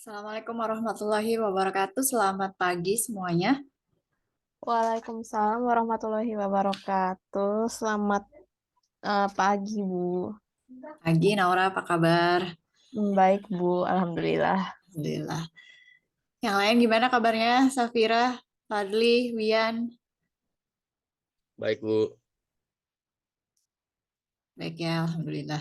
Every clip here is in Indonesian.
Assalamualaikum warahmatullahi wabarakatuh. Selamat pagi semuanya. Waalaikumsalam warahmatullahi wabarakatuh. Selamat pagi, Bu. Pagi, Naura, apa kabar? Baik, Bu. Alhamdulillah. Alhamdulillah. Yang lain gimana kabarnya? Safira, Fadli, Wian? Baik, Bu. Baik ya, Alhamdulillah.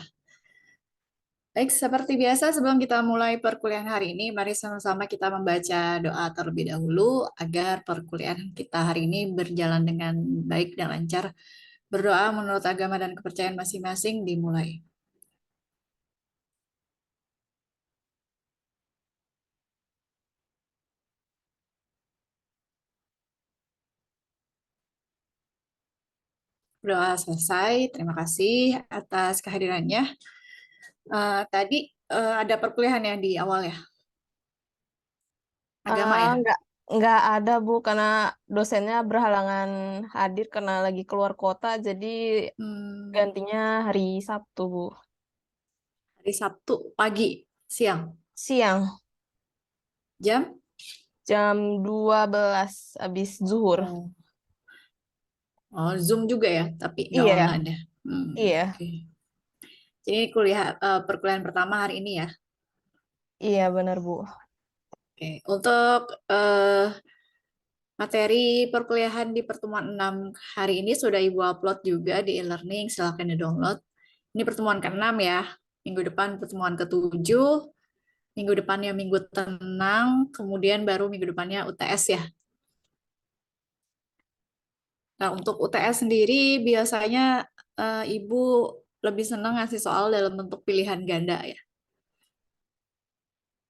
Baik, seperti biasa sebelum kita mulai perkuliahan hari ini, mari sama-sama kita membaca doa terlebih dahulu agar perkuliahan kita hari ini berjalan dengan baik dan lancar. Berdoa menurut agama dan kepercayaan masing-masing dimulai. Doa selesai. Terima kasih atas kehadirannya. Tadi ada perkuliahan ya di awal ya, agama Ah, ya. nggak ada, Bu, karena dosennya berhalangan hadir karena lagi keluar kota, jadi Hmm, gantinya hari Sabtu, Bu. Hari Sabtu pagi, siang, Siang, jam. jam 12 habis zuhur. Oh, oh, Zoom juga ya, tapi nggak Iya, online ya. iya, Oke. Jadi perkuliahan pertama hari ini ya. iya benar, Bu. Oke. Untuk materi perkuliahan di pertemuan 6 hari ini sudah Ibu upload juga di e-learning, silahkan di-download. Ini pertemuan ke-6 ya. Minggu depan pertemuan ke-7, minggu depannya minggu tenang, kemudian baru minggu depannya UTS ya. Nah, untuk UTS sendiri biasanya Ibu lebih senang ngasih soal dalam bentuk pilihan ganda ya.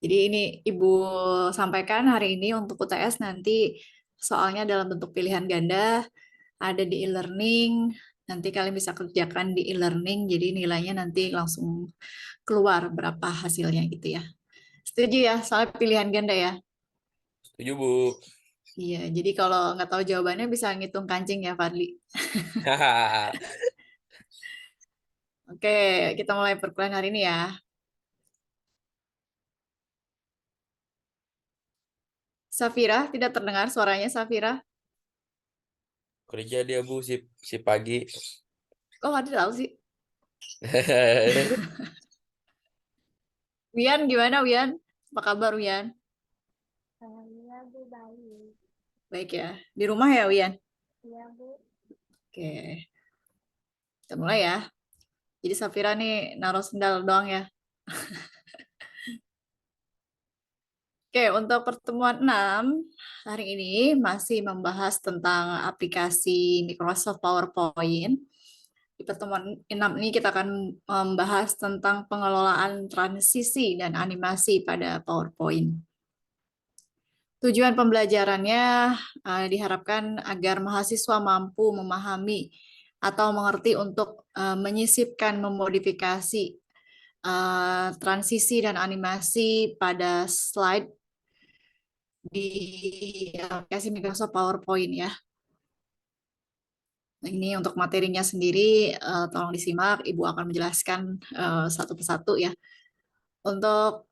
Jadi ini Ibu sampaikan hari ini untuk UTS nanti soalnya dalam bentuk pilihan ganda ada di e-learning. Nanti kalian bisa kerjakan di e-learning, jadi nilainya nanti langsung keluar berapa hasilnya gitu ya. Setuju ya, soal pilihan ganda ya. Setuju, Bu. Iya, jadi kalau nggak tahu jawabannya bisa ngitung kancing ya, Fadli. Oke, kita mulai perkuliahan hari ini ya. Safira, tidak terdengar suaranya Safira. Kerja dia, Bu, si pagi. Kok nggak tahu sih? Wian, gimana Wian? Apa kabar Wian? Alhamdulillah, Bu, baik. Baik ya. Di rumah ya Wian? Iya, Bu. Oke, kita mulai ya. Jadi Safira nih naruh sendal doang ya. Oke, untuk pertemuan 6 hari ini masih membahas tentang aplikasi Microsoft PowerPoint. Di pertemuan 6 ini kita akan membahas tentang pengelolaan transisi dan animasi pada PowerPoint. Tujuan pembelajarannya diharapkan agar mahasiswa mampu memahami atau mengerti untuk menyisipkan, memodifikasi transisi dan animasi pada slide di aplikasi Microsoft PowerPoint ya. Nah, ini untuk materinya sendiri, tolong disimak. Ibu akan menjelaskan satu persatu ya. Untuk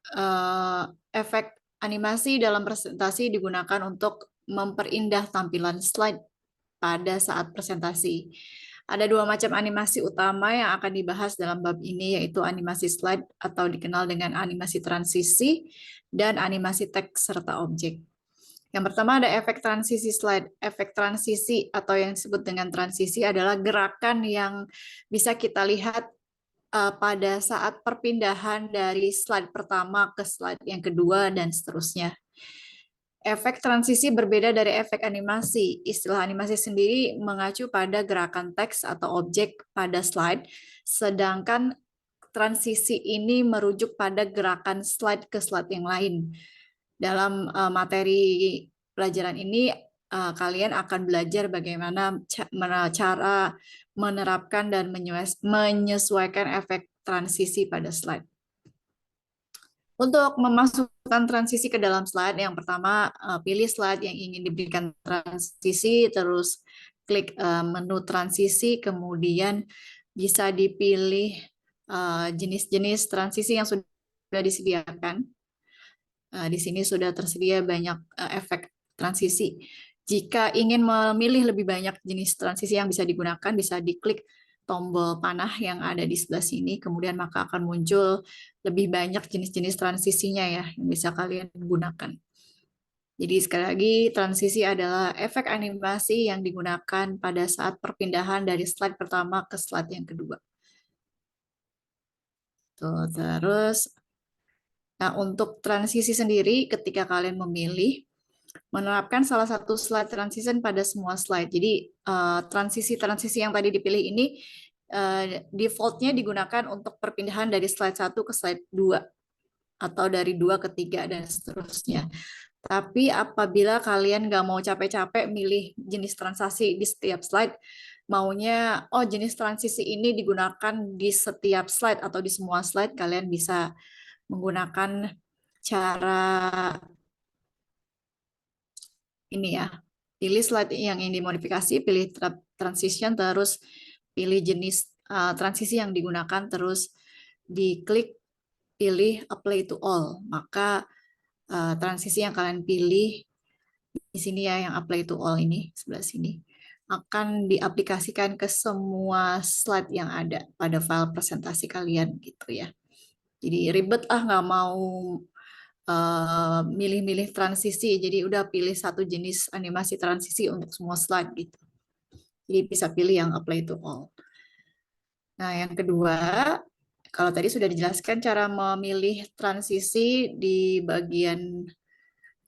efek animasi dalam presentasi digunakan untuk memperindah tampilan slide pada saat presentasi. Ada dua macam animasi utama yang akan dibahas dalam bab ini, yaitu animasi slide atau dikenal dengan animasi transisi dan animasi teks serta objek. Yang pertama ada efek transisi slide. Efek transisi atau yang disebut dengan transisi adalah gerakan yang bisa kita lihat pada saat perpindahan dari slide pertama ke slide yang kedua dan seterusnya. Efek transisi berbeda dari efek animasi. Istilah animasi sendiri mengacu pada gerakan teks atau objek pada slide, sedangkan transisi ini merujuk pada gerakan slide ke slide yang lain. Dalam materi pelajaran ini, kalian akan belajar bagaimana cara menerapkan dan menyesuaikan efek transisi pada slide. Untuk memasukkan transisi ke dalam slide, yang pertama pilih slide yang ingin diberikan transisi, terus klik menu transisi, kemudian bisa dipilih jenis-jenis transisi yang sudah disediakan. Di sini sudah tersedia banyak efek transisi. Jika ingin memilih lebih banyak jenis transisi yang bisa digunakan, bisa diklik tombol panah yang ada di sebelah sini, kemudian maka akan muncul lebih banyak jenis-jenis transisinya ya yang bisa kalian gunakan. Jadi sekali lagi, transisi adalah efek animasi yang digunakan pada saat perpindahan dari slide pertama ke slide yang kedua. Tuh, terus, nah untuk transisi sendiri, ketika kalian memilih, menerapkan salah satu slide transition pada semua slide. Jadi transisi-transisi yang tadi dipilih ini defaultnya digunakan untuk perpindahan dari slide 1 ke slide 2 atau dari 2 ke 3 dan seterusnya. Tapi apabila kalian nggak mau capek-capek milih jenis transaksi di setiap slide, maunya jenis transisi ini digunakan di setiap slide atau di semua slide, kalian bisa menggunakan cara ini ya. Pilih slide yang ingin dimodifikasi, pilih transition, terus pilih jenis transisi yang digunakan, terus diklik pilih apply to all. Maka transisi yang kalian pilih di sini ya, yang apply to all ini, sebelah sini, akan diaplikasikan ke semua slide yang ada pada file presentasi kalian gitu ya. Jadi ribet nggak mau milih-milih transisi, jadi udah pilih satu jenis animasi transisi untuk semua slide gitu. Jadi bisa pilih yang apply to all. Nah, yang kedua, kalau tadi sudah dijelaskan cara memilih transisi di bagian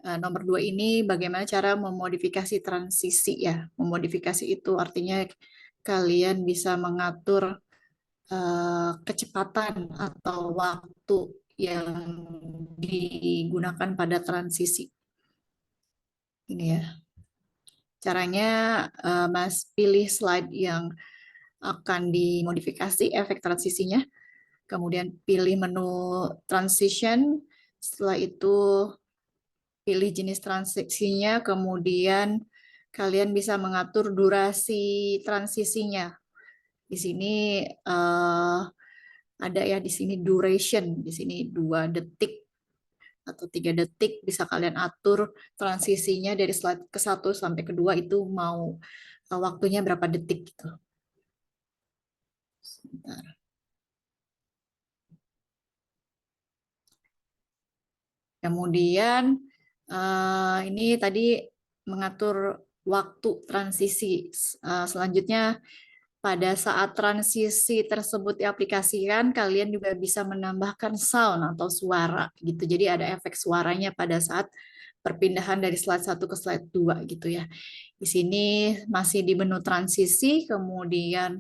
nomor 2 ini, bagaimana cara memodifikasi transisi ya. Memodifikasi itu artinya kalian bisa mengatur kecepatan atau waktu yang digunakan pada transisi. Ini ya. Caranya Mas pilih slide yang akan dimodifikasi efek transisinya, kemudian pilih menu transition, setelah itu pilih jenis transisinya, kemudian kalian bisa mengatur durasi transisinya. Di sini ada ya, di sini duration, di sini 2 detik atau 3 detik, bisa kalian atur transisinya dari slide ke 1 sampai ke 2 itu mau waktunya berapa detik gitu. Sebentar. Kemudian ini tadi mengatur waktu transisi. Selanjutnya pada saat transisi tersebut diaplikasikan, kalian juga bisa menambahkan sound atau suara gitu. Jadi ada efek suaranya pada saat perpindahan dari slide 1 ke slide 2 gitu ya. Di sini masih di menu transisi, kemudian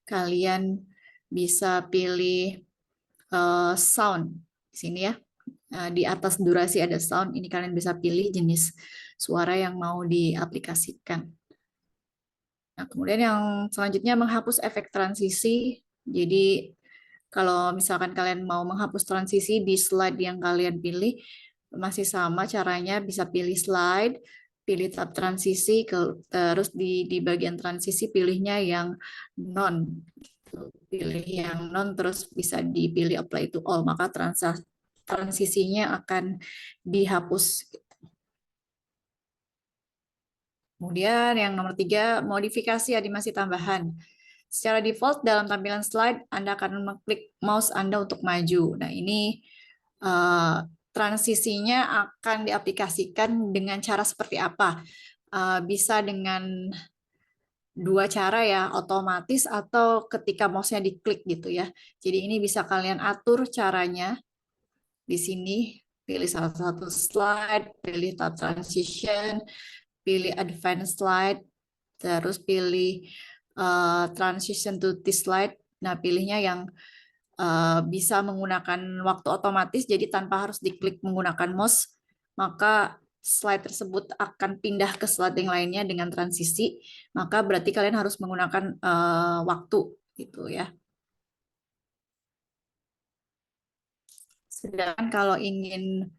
kalian bisa pilih sound di sini ya. Di atas durasi ada sound, ini kalian bisa pilih jenis suara yang mau diaplikasikan. Nah, kemudian yang selanjutnya menghapus efek transisi. Jadi kalau misalkan kalian mau menghapus transisi di slide yang kalian pilih, masih sama caranya, bisa pilih slide, pilih tab transisi, terus di bagian transisi pilihnya yang non. Pilih yang non, terus bisa dipilih apply to all, maka transisinya akan dihapus. Kemudian yang nomor 3, modifikasi animasi tambahan. Secara default dalam tampilan slide, Anda akan mengklik mouse Anda untuk maju. Nah, ini transisinya akan diaplikasikan dengan cara seperti apa? Bisa dengan 2 cara ya, otomatis atau ketika mouse-nya diklik gitu ya. Jadi ini bisa kalian atur caranya di sini. Pilih salah satu slide, pilih tab transition, pilih advanced slide, terus pilih transition to this slide. Nah, pilihnya yang bisa menggunakan waktu otomatis, jadi tanpa harus diklik menggunakan mouse, maka slide tersebut akan pindah ke slide yang lainnya dengan transisi, maka berarti kalian harus menggunakan waktu gitu ya. Sedangkan kalau ingin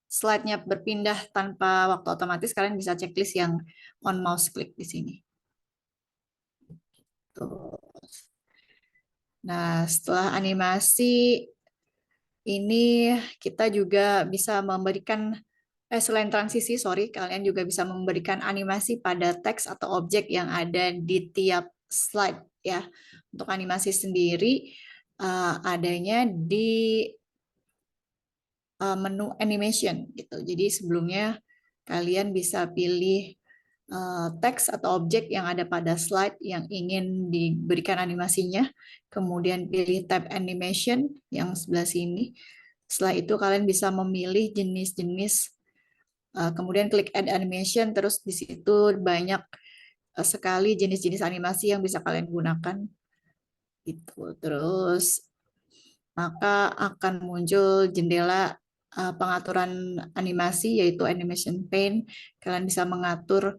slide-nya berpindah tanpa waktu otomatis, kalian bisa checklist yang on mouse click di sini. Tuh. Nah, setelah animasi ini kita juga bisa memberikan selain transisi, sorry, kalian juga bisa memberikan animasi pada teks atau objek yang ada di tiap slide ya. Untuk animasi sendiri adanya di menu animation gitu. Jadi sebelumnya kalian bisa pilih teks atau objek yang ada pada slide yang ingin diberikan animasinya, kemudian pilih tab animation yang sebelah sini. Setelah itu kalian bisa memilih jenis-jenis, kemudian klik add animation, terus di situ banyak sekali jenis-jenis animasi yang bisa kalian gunakan. Gitu. Terus maka akan muncul jendela pengaturan animasi yaitu animation pane. Kalian bisa mengatur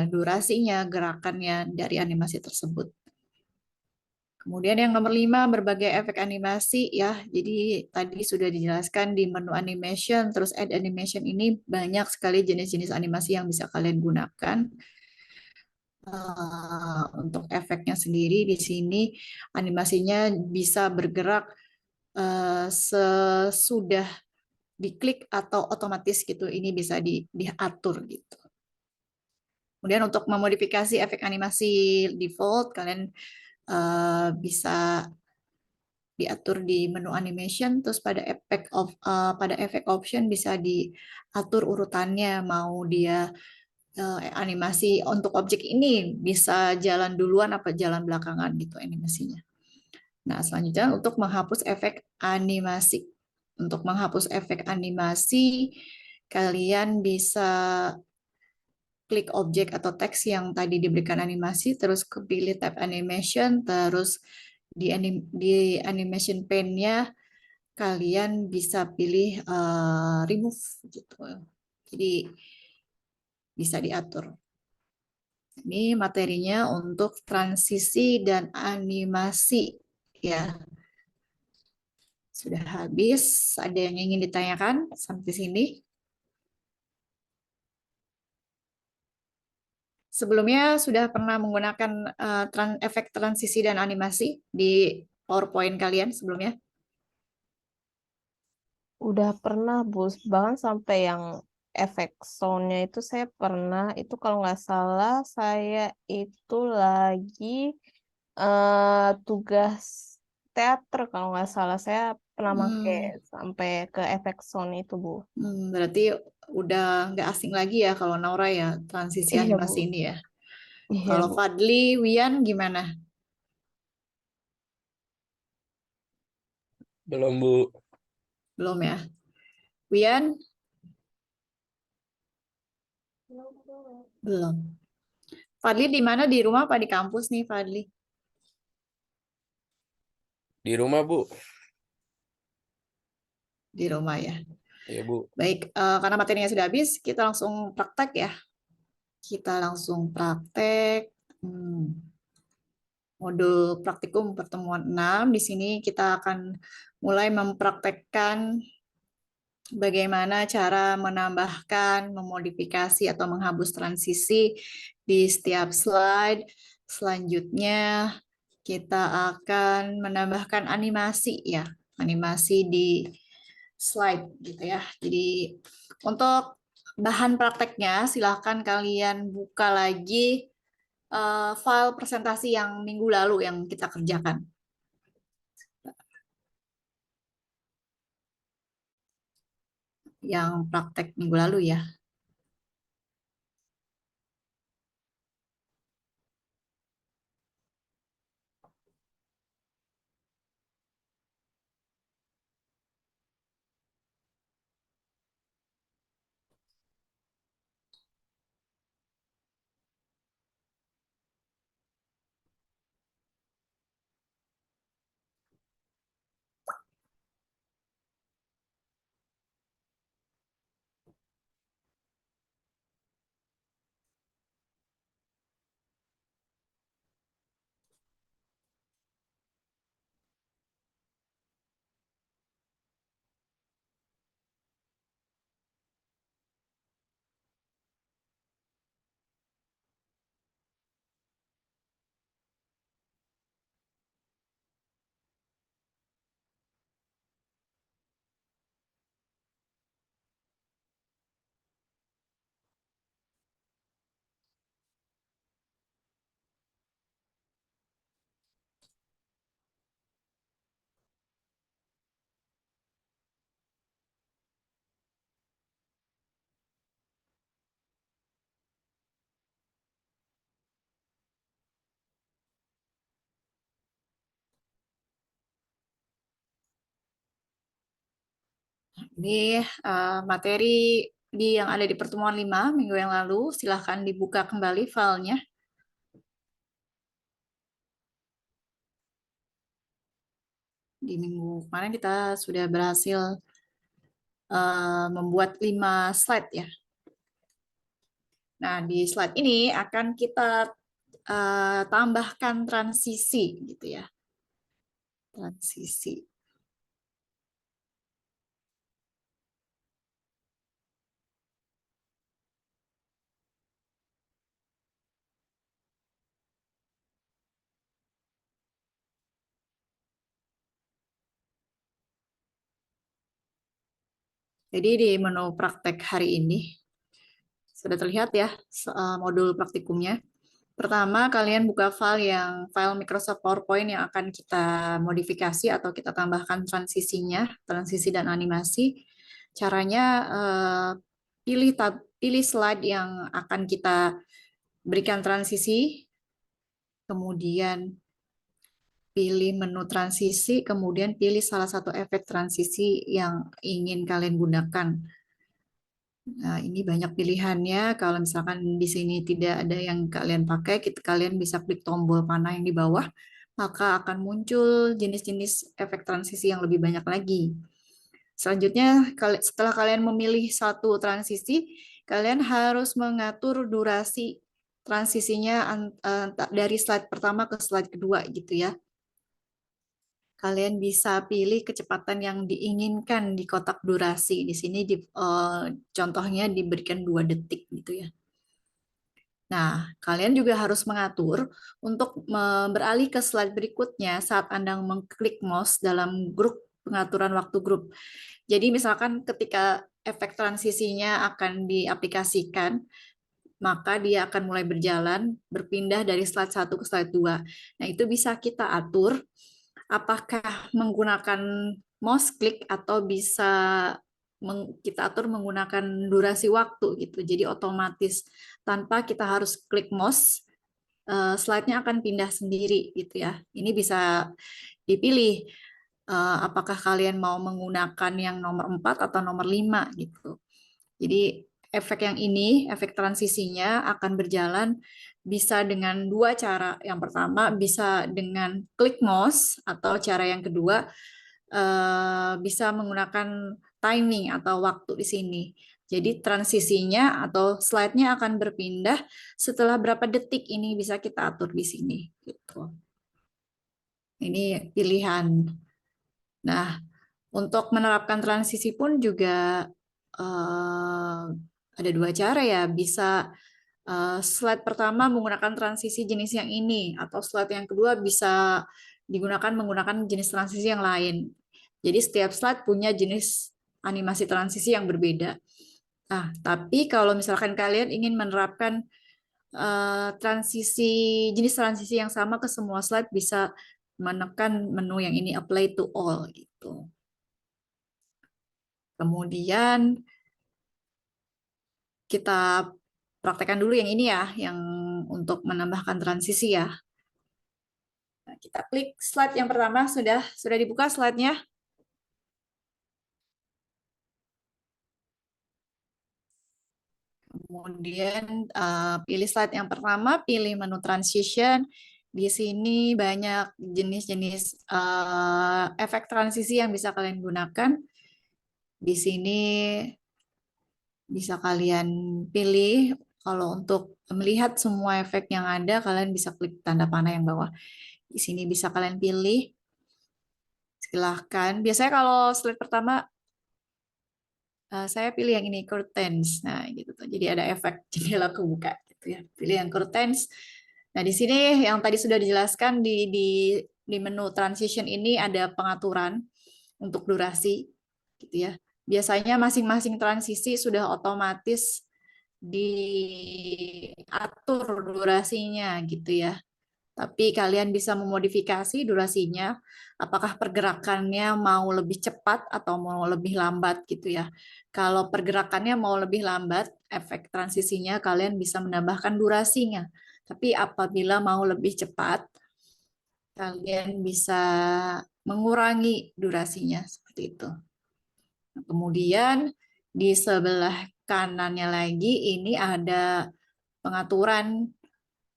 durasinya, gerakannya dari animasi tersebut. Kemudian yang nomor 5, berbagai efek animasi ya. Jadi tadi sudah dijelaskan di menu animation, terus add animation ini banyak sekali jenis-jenis animasi yang bisa kalian gunakan. Untuk efeknya sendiri di sini animasinya bisa bergerak sesudah diklik atau otomatis gitu. Ini bisa diatur gitu. Kemudian untuk memodifikasi efek animasi default, kalian bisa diatur di menu animation, terus pada efek option bisa diatur urutannya, mau dia animasi untuk objek ini bisa jalan duluan apa jalan belakangan gitu animasinya. Nah, selanjutnya untuk menghapus efek animasi. Untuk menghapus efek animasi, kalian bisa klik objek atau teks yang tadi diberikan animasi, terus kepilih tab animation, terus di animation pane-nya kalian bisa pilih remove gitu. Jadi bisa diatur. Ini materinya untuk transisi dan animasi ya. Sudah habis. Ada yang ingin ditanyakan sampai sini? Sebelumnya sudah pernah menggunakan efek transisi dan animasi di PowerPoint kalian sebelumnya? Udah pernah, Bu. Bahkan sampai yang efek soundnya itu saya pernah. Itu kalau nggak salah, saya itu lagi tugas teater. Kalau nggak salah, saya pernah pakai Hmm, sampai ke efek sound itu, Bu. berarti udah nggak asing lagi ya kalau Naura ya transisi Iya, animasi Bu. ini ya. Iya, Kalau Bu. Fadli, Wian gimana? Belum, Bu. Belum ya. Wian? Belum. Fadli di mana? Di rumah apa di kampus nih Fadli? Di rumah, Bu. Di rumah ya. Iya, Bu. Baik, karena materinya sudah habis, kita langsung praktek ya. Kita langsung praktek. Modul praktikum pertemuan 6. Di sini kita akan mulai mempraktekkan bagaimana cara menambahkan, memodifikasi, atau menghapus transisi di setiap slide. Selanjutnya, kita akan menambahkan animasi ya, animasi di slide gitu ya. Jadi untuk bahan prakteknya, silahkan kalian buka lagi file presentasi yang minggu lalu yang kita kerjakan. Yang praktek minggu lalu ya. Ini materi yang ada di pertemuan 5 minggu yang lalu. Silahkan dibuka kembali filenya. Di minggu kemarin kita sudah berhasil membuat 5 slide ya. Nah, di slide ini akan kita tambahkan transisi gitu ya. Transisi. Jadi di menu praktek hari ini sudah terlihat ya modul praktikumnya. Pertama, kalian buka file Microsoft PowerPoint yang akan kita modifikasi atau kita tambahkan transisinya, transisi dan animasi. Caranya pilih slide yang akan kita berikan transisi, kemudian pilih menu transisi, kemudian pilih salah satu efek transisi yang ingin kalian gunakan. Nah, ini banyak pilihannya. Kalau misalkan di sini tidak ada yang kalian pakai, kalian bisa klik tombol panah yang di bawah, maka akan muncul jenis-jenis efek transisi yang lebih banyak lagi. Selanjutnya, setelah kalian memilih satu transisi, kalian harus mengatur durasi transisinya dari slide pertama ke slide kedua gitu ya. Kalian bisa pilih kecepatan yang diinginkan di kotak durasi. Di sini contohnya diberikan 2 detik gitu ya. Nah, kalian juga harus mengatur untuk beralih ke slide berikutnya saat Anda mengklik mouse dalam grup pengaturan waktu grup. Jadi misalkan ketika efek transisinya akan diaplikasikan, maka dia akan mulai berjalan, berpindah dari slide 1 ke slide 2. Nah, itu bisa kita atur apakah menggunakan mouse click atau bisa kita atur menggunakan durasi waktu gitu. Jadi otomatis tanpa kita harus klik mouse, slide-nya akan pindah sendiri gitu ya. Ini bisa dipilih apakah kalian mau menggunakan yang nomor 4 atau nomor 5 gitu. Jadi efek yang ini, efek transisinya akan berjalan bisa dengan 2 cara. Yang pertama bisa dengan klik mouse atau cara yang kedua bisa menggunakan timing atau waktu di sini. Jadi transisinya atau slide-nya akan berpindah setelah berapa detik ini bisa kita atur di sini. Gitu. Ini pilihan. Nah, untuk menerapkan transisi pun juga ada 2 cara ya. Bisa slide pertama menggunakan transisi jenis yang ini, atau slide yang kedua bisa digunakan menggunakan jenis transisi yang lain. Jadi setiap slide punya jenis animasi transisi yang berbeda. Nah, tapi kalau misalkan kalian ingin menerapkan jenis transisi yang sama ke semua slide, bisa menekan menu yang ini apply to all gitu. Kemudian kita praktekkan dulu yang ini ya, yang untuk menambahkan transisi ya. Nah, kita klik slide yang pertama, sudah dibuka slide-nya. Kemudian pilih slide yang pertama, pilih menu transition. Di sini banyak jenis-jenis efek transisi yang bisa kalian gunakan. Di sini bisa kalian pilih. Kalau untuk melihat semua efek yang ada, kalian bisa klik tanda panah yang bawah. Di sini bisa kalian pilih. Silahkan. Biasanya kalau slide pertama, saya pilih yang ini, curtains. Nah, gitu tuh. Jadi ada efek jendela kebuka. Gitu ya. Pilih yang curtains. Nah, di sini yang tadi sudah dijelaskan di menu transition ini ada pengaturan untuk durasi. Gitu ya. Biasanya masing-masing transisi sudah otomatis diatur durasinya gitu ya. Tapi kalian bisa memodifikasi durasinya, apakah pergerakannya mau lebih cepat atau mau lebih lambat gitu ya. Kalau pergerakannya mau lebih lambat, efek transisinya kalian bisa menambahkan durasinya. Tapi apabila mau lebih cepat, kalian bisa mengurangi durasinya seperti itu. Nah, kemudian di sebelah kanannya lagi ini ada pengaturan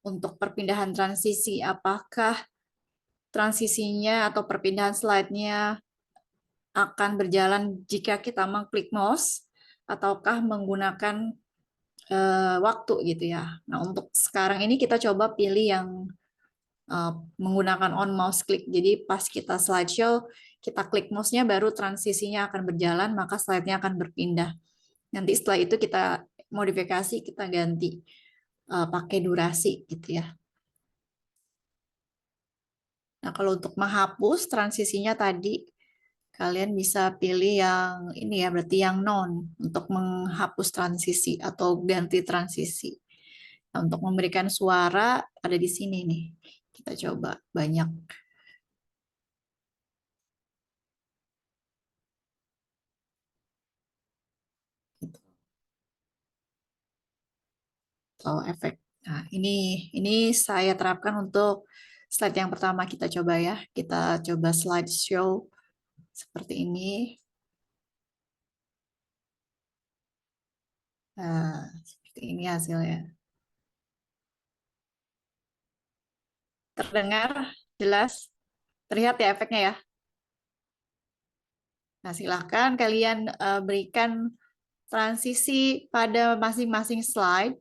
untuk perpindahan transisi. Apakah transisinya atau perpindahan slide-nya akan berjalan jika kita mengklik mouse ataukah menggunakan waktu gitu ya. Nah, untuk sekarang ini kita coba pilih yang menggunakan on mouse click. Jadi pas kita slideshow, kita klik mouse-nya baru transisinya akan berjalan, maka slide-nya akan berpindah. Nanti setelah itu kita modifikasi, kita ganti pakai durasi gitu ya. Nah, kalau untuk menghapus transisinya tadi, kalian bisa pilih yang ini ya, berarti yang non untuk menghapus transisi atau ganti transisi. Nah, untuk memberikan suara ada di sini nih. Kita coba banyak. Gitu. Atau efek. Nah, ini saya terapkan untuk slide yang pertama kita coba ya. Kita coba slideshow seperti ini. Nah, seperti ini hasilnya. Terdengar jelas? Terlihat ya efeknya ya? Nah, silahkan kalian berikan transisi pada masing-masing slide.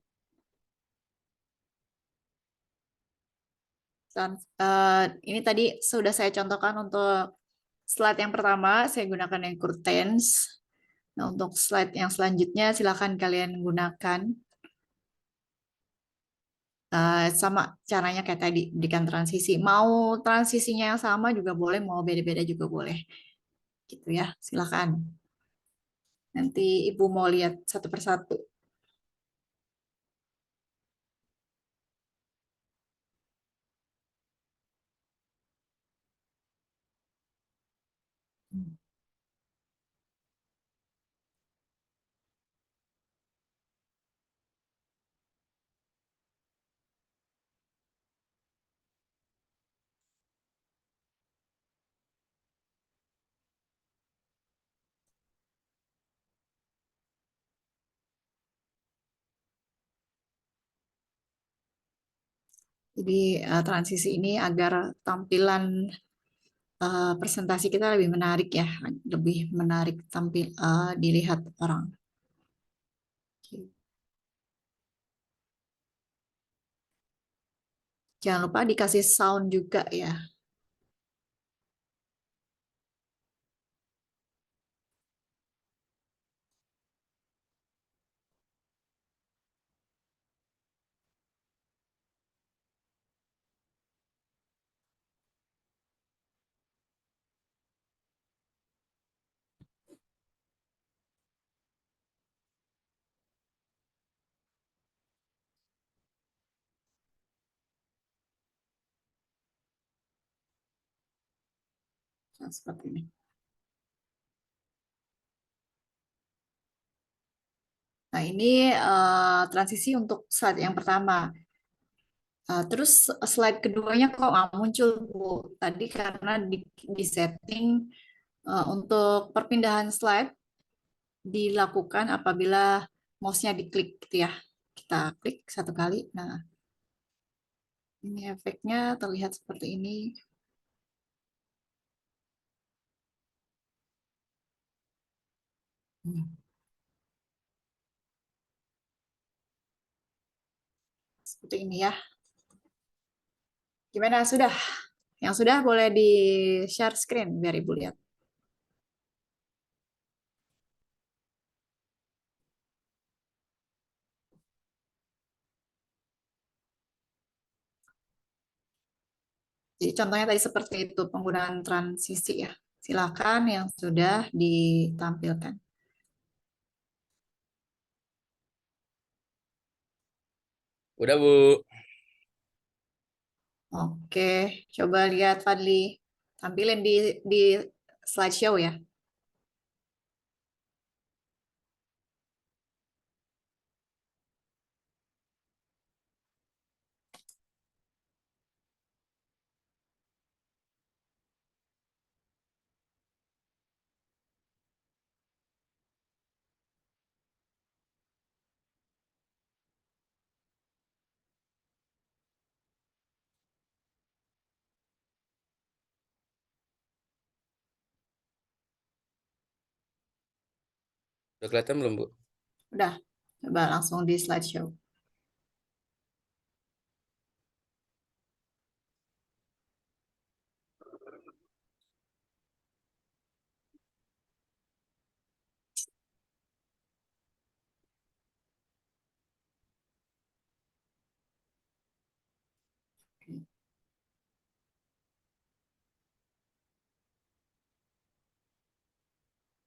Ini tadi sudah saya contohkan untuk slide yang pertama, saya gunakan yang curtains. Nah, untuk slide yang selanjutnya, silahkan kalian gunakan. Sama caranya kayak tadi, berikan transisi. Mau transisinya yang sama juga boleh, mau beda-beda juga boleh. Gitu ya, silahkan. Nanti Ibu mau lihat satu persatu. Jadi transisi ini agar tampilan presentasi kita lebih menarik ya, lebih menarik tampil dilihat orang. Jangan lupa dikasih sound juga ya. Nah, seperti ini. Nah, ini transisi untuk slide yang pertama. Terus slide keduanya kok nggak muncul, Bu? Tadi karena di setting untuk perpindahan slide dilakukan apabila mouse-nya diklik gitu ya. Kita klik satu kali. Nah, ini efeknya terlihat seperti ini. Seperti ini ya. Gimana sudah? Yang sudah boleh di-share screen biar Ibu lihat. Jadi contohnya tadi seperti itu penggunaan transisi ya. Silakan yang sudah ditampilkan. Udah, Bu. Oke, coba lihat Fadli. Tampilin di slideshow ya. Udah kelihatan belum, Bu? Udah, coba langsung di slideshow.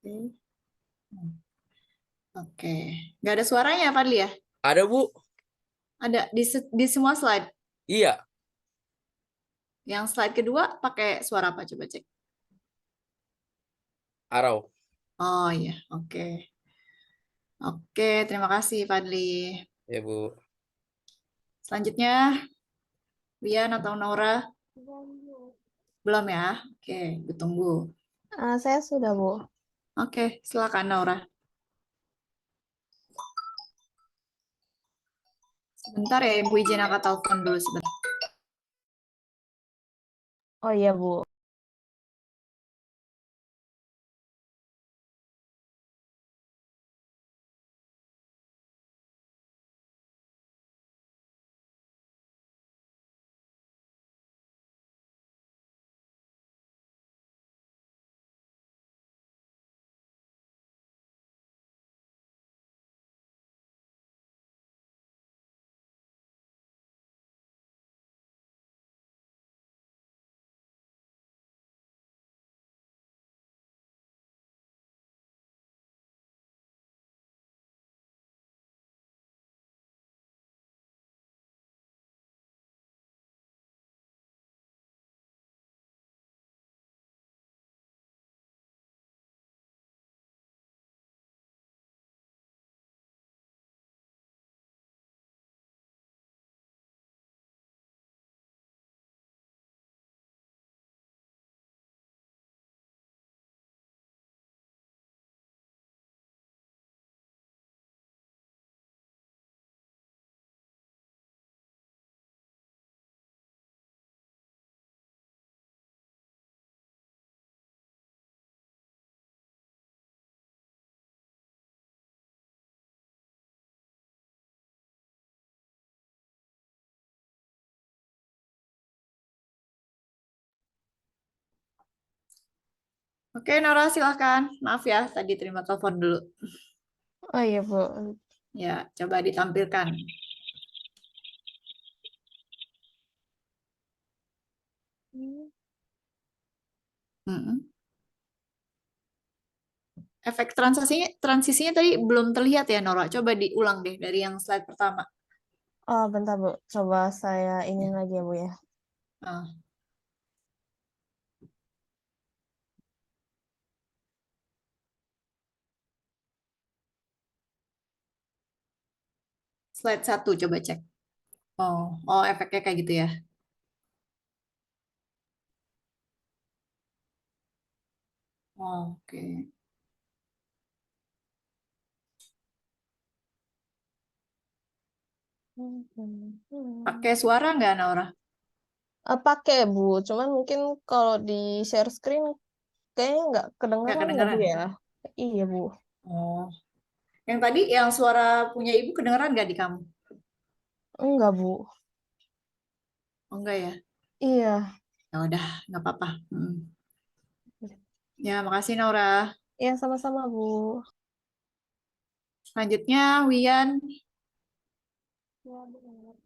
Oke. Oke, nggak ada suaranya, Fadli ya? Ada, Bu. Ada di semua slide. Iya. Yang slide kedua pakai suara apa? Coba cek. Arrow. Oh iya, oke. Oke, terima kasih Fadli. Ya, Bu. Selanjutnya, Wian atau Naura? Belum ya? Oke, ditunggu. Saya sudah, Bu. Oke, silakan Naura. Sebentar ya, Ibu izin angkat telepon dulu sebentar. Oh iya, Bu. Oke, Naura silakan. Maaf ya, tadi terima telepon dulu. Oh iya, Bu. Ya, coba ditampilkan. Mm-mm. Efek transisinya tadi belum terlihat ya, Nora. Coba diulang deh dari yang slide pertama. Oh, bentar, Bu. Coba saya Ya. ingin lagi ya, Bu ya. Ah, slide 1 coba cek. Oh, oh efeknya kayak gitu ya. Oke. Pakai suara nggak, Naura? Pakai, Bu. Cuman mungkin kalau di share screen kayaknya nggak Nggak kedengaran ya, Bu kedengeran. ya? Iya, Bu. Oh, yang tadi yang suara punya ibu kedengeran nggak di kamu? Enggak, Bu. Oh, enggak ya? Iya. Ya udah, nggak apa-apa. Ya, makasih Naura. Iya, sama-sama, Bu. Selanjutnya, Wian. Ya, benar.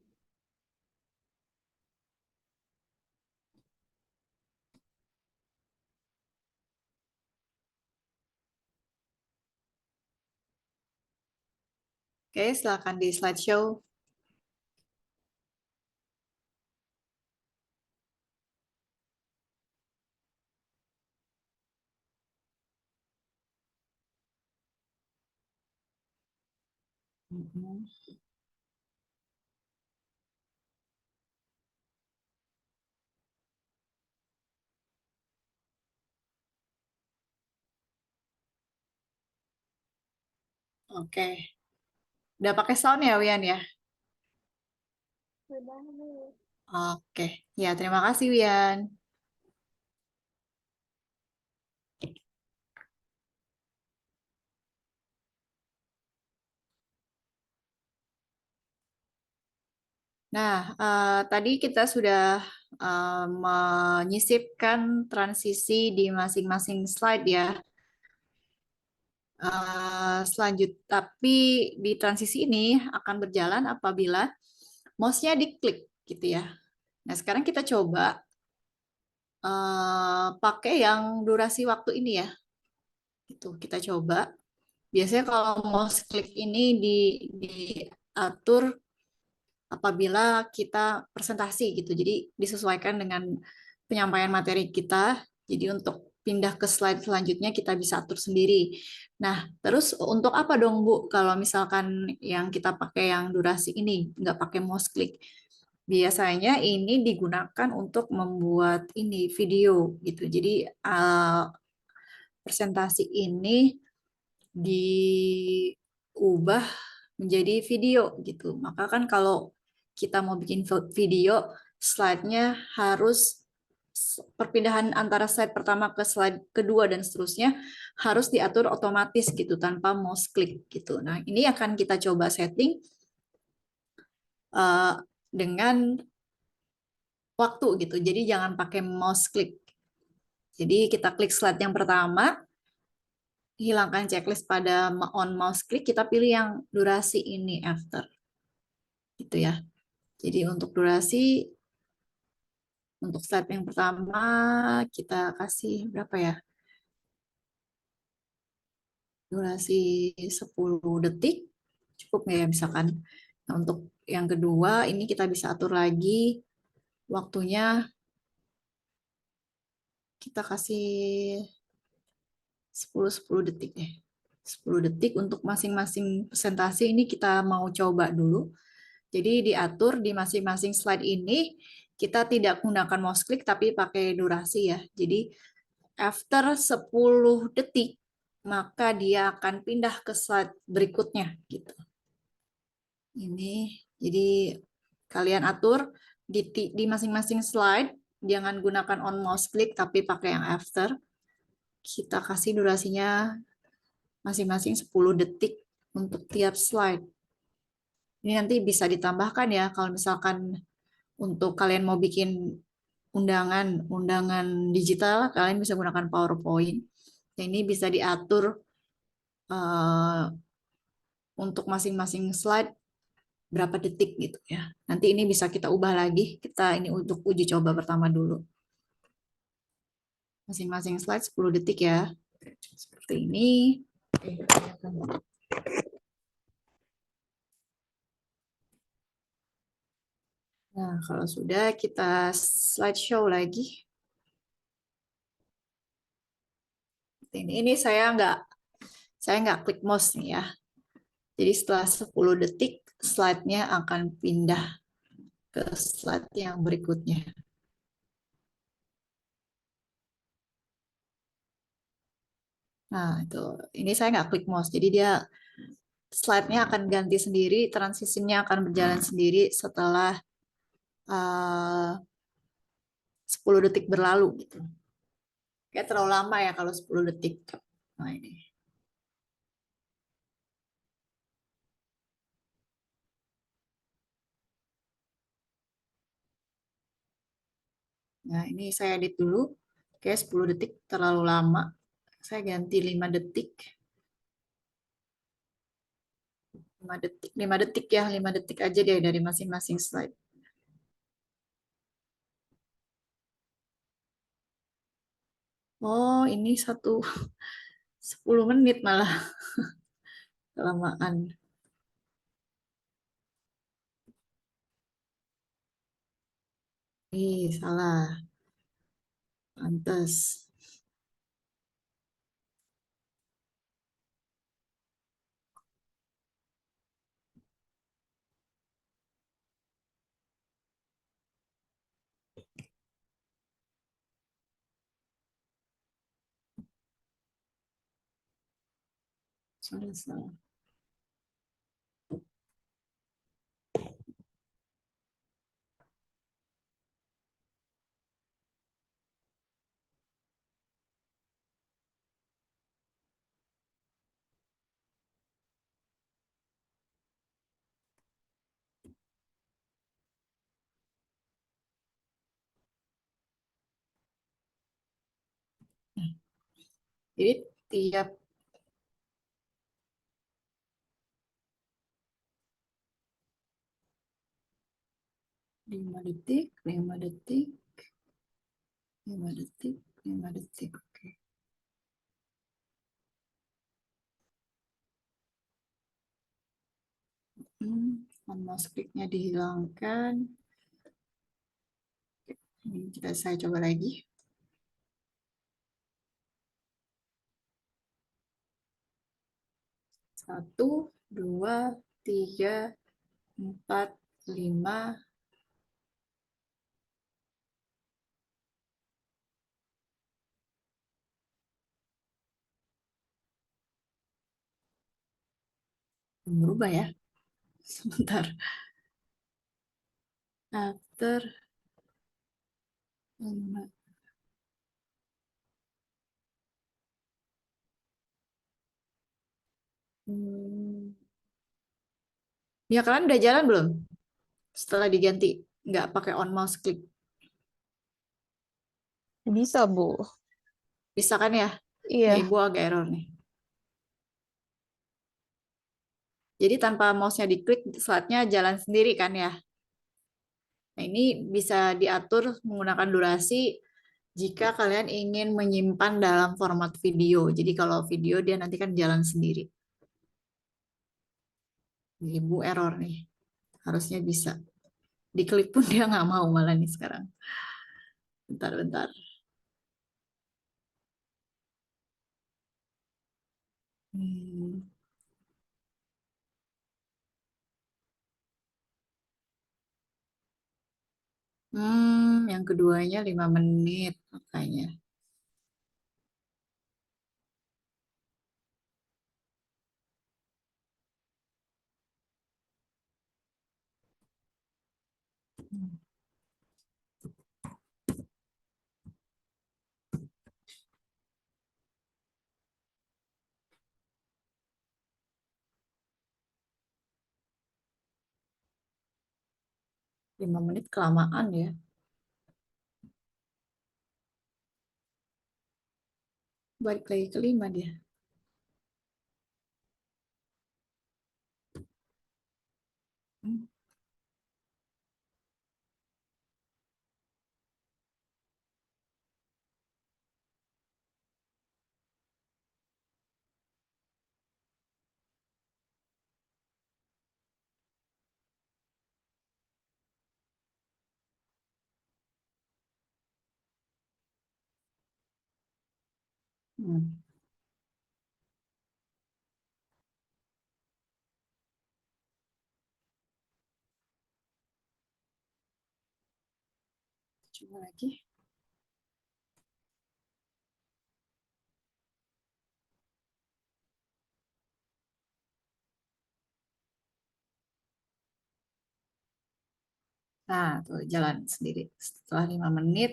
Oke, silakan di slideshow. Mhm. Oke, udah pakai sound ya, Wian ya? Sudah, Bu. Oke, ya terima kasih Wian. Nah, tadi kita sudah menyisipkan transisi di masing-masing slide ya. Tapi di transisi ini akan berjalan apabila mouse-nya diklik gitu ya. Nah, sekarang kita coba pakai yang durasi waktu ini ya. Itu kita coba. Biasanya kalau mouse klik ini diatur apabila kita presentasi gitu. Jadi disesuaikan dengan penyampaian materi kita. Jadi untuk pindah ke slide selanjutnya kita bisa atur sendiri. Nah, terus untuk apa dong Bu kalau misalkan yang kita pakai yang durasi ini nggak pakai mouse click? Biasanya ini digunakan untuk membuat ini video gitu. Jadi presentasi ini diubah menjadi video gitu. Maka kan kalau kita mau bikin video, slide-nya harus perpindahan antara slide pertama ke slide kedua dan seterusnya harus diatur otomatis gitu tanpa mouse click gitu. Nah, ini akan kita coba setting dengan waktu gitu. Jadi jangan pakai mouse click. Jadi kita klik slide yang pertama, hilangkan checklist pada on mouse click, kita pilih yang durasi ini after. Gitu ya. Jadi untuk durasi, untuk slide yang pertama kita kasih berapa ya? Durasi 10 detik. Cukup nggak ya misalkan? Nah, untuk yang kedua ini kita bisa atur lagi waktunya, kita kasih 10 detik deh. 10 detik untuk masing-masing presentasi ini kita mau coba dulu. Jadi diatur di masing-masing slide ini kita tidak menggunakan mouse click tapi pakai durasi ya. Jadi after 10 detik maka dia akan pindah ke slide berikutnya gitu. Ini jadi kalian atur di masing-masing slide, jangan gunakan on mouse click tapi pakai yang after. Kita kasih durasinya masing-masing 10 detik untuk tiap slide. Ini nanti bisa ditambahkan ya kalau misalkan untuk kalian mau bikin undangan digital, kalian bisa gunakan PowerPoint. Ini bisa diatur uh, untuk masing-masing slide berapa detik gitu ya. Nanti ini bisa kita ubah lagi. Kita ini untuk uji coba pertama dulu. Masing-masing slide 10 detik ya. Seperti ini. Nah, kalau sudah kita slideshow lagi. Ini saya nggak klik mouse nih ya. Jadi setelah 10 detik slide-nya akan pindah ke slide yang berikutnya. Nah, itu. Ini saya nggak klik mouse. Jadi dia slide-nya akan ganti sendiri, transisinya akan berjalan sendiri setelah 10 detik berlalu gitu. Kayak terlalu lama ya kalau 10 detik. Nah, ini. Nah, ini saya edit dulu. Kayak 10 detik terlalu lama. Saya ganti 5 detik. 5 detik, 5 detik ya, 5 detik aja deh dari masing-masing slide. Oh, ini 10 menit malah kelamaan. Ih, salah. Pantes. Salah, salah. Jadi tiap 5 detik, 5 detik, 5 detik, 5 detik. Oke. Mouse kliknya dihilangkan. Ini saya coba lagi. 1, 2, 3, 4, 5. Berubah ya. Sebentar. After 5. Ya, kalian udah jalan belum? Setelah diganti, nggak pakai on mouse click. Bisa, Bu. Bisa kan ya? Ya, Iya. Ibu agak error nih. Jadi tanpa mouse-nya diklik, slide-nya jalan sendiri kan ya? Nah, ini bisa diatur menggunakan durasi jika kalian ingin menyimpan dalam format video. Jadi kalau video dia nanti kan jalan sendiri. Ibu error nih. Harusnya bisa. Diklik pun dia nggak mau malah nih sekarang. Bentar-bentar. Yang keduanya 5 menit makanya. Hmm. 5 menit kelamaan ya. Balik lagi ke 5 dia. Hmm. Hmm. Coba lagi. Nah, tuh jalan sendiri. Setelah 5 menit,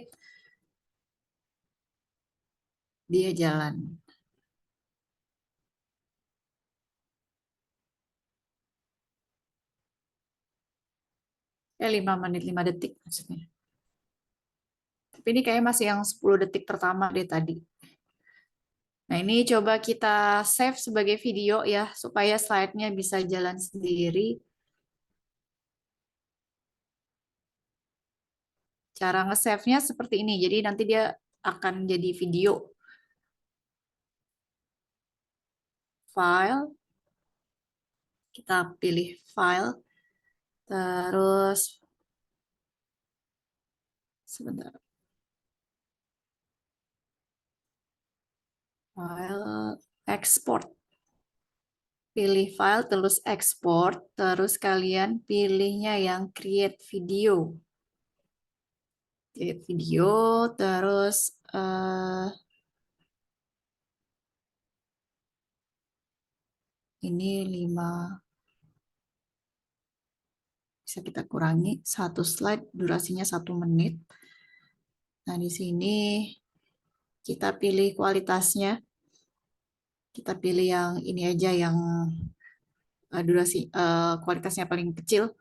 dia jalan. 5 menit, 5 detik maksudnya. Tapi ini kayaknya masih yang 10 detik pertama deh tadi. Nah, ini coba kita save sebagai video ya, supaya slide-nya bisa jalan sendiri. Cara nge-save-nya seperti ini. Jadi nanti dia akan jadi video. File. Kita pilih file. Terus, sebentar. File, export. Pilih file, terus export. Terus kalian pilihnya yang create video. Create video, terus ini 5. Bisa kita kurangi. Satu slide, durasinya 1 menit. Nah, di sini kita pilih kualitasnya. Kita pilih yang ini aja, yang kualitasnya paling kecil,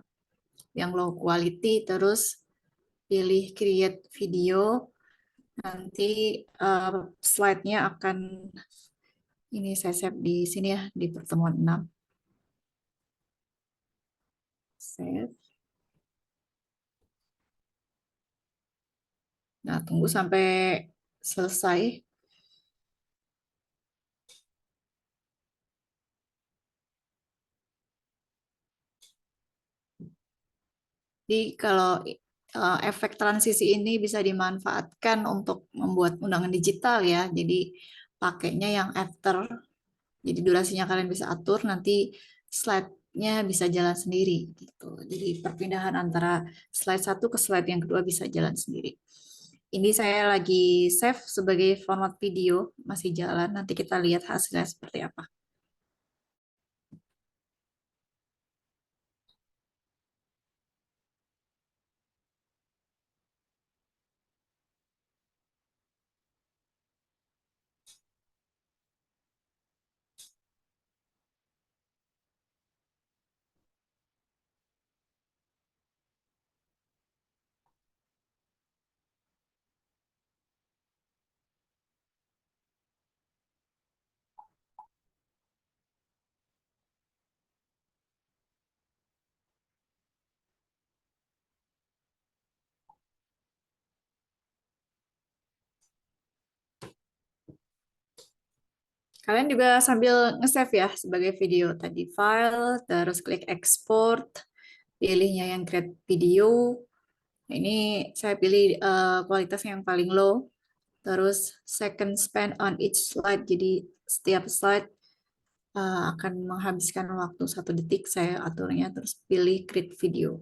yang low quality, terus pilih create video, Nanti slide-nya akan ini saya save di sini ya, di pertemuan 6. Save. Nah, tunggu sampai selesai. Jadi kalau efek transisi ini bisa dimanfaatkan untuk membuat undangan digital ya. Jadi pakainya yang after. Jadi durasinya kalian bisa atur, nanti slide-nya bisa jalan sendiri gitu. Jadi perpindahan antara slide satu ke slide yang kedua bisa jalan sendiri. Ini saya lagi save sebagai format video, masih jalan. Nanti kita lihat hasilnya seperti apa. Kalian juga sambil nge-save ya sebagai video tadi file, terus klik export, pilihnya yang create video. Ini saya pilih kualitas yang paling low, terus second span on each slide. Jadi setiap slide akan menghabiskan waktu 1 detik. Saya aturnya terus pilih create video.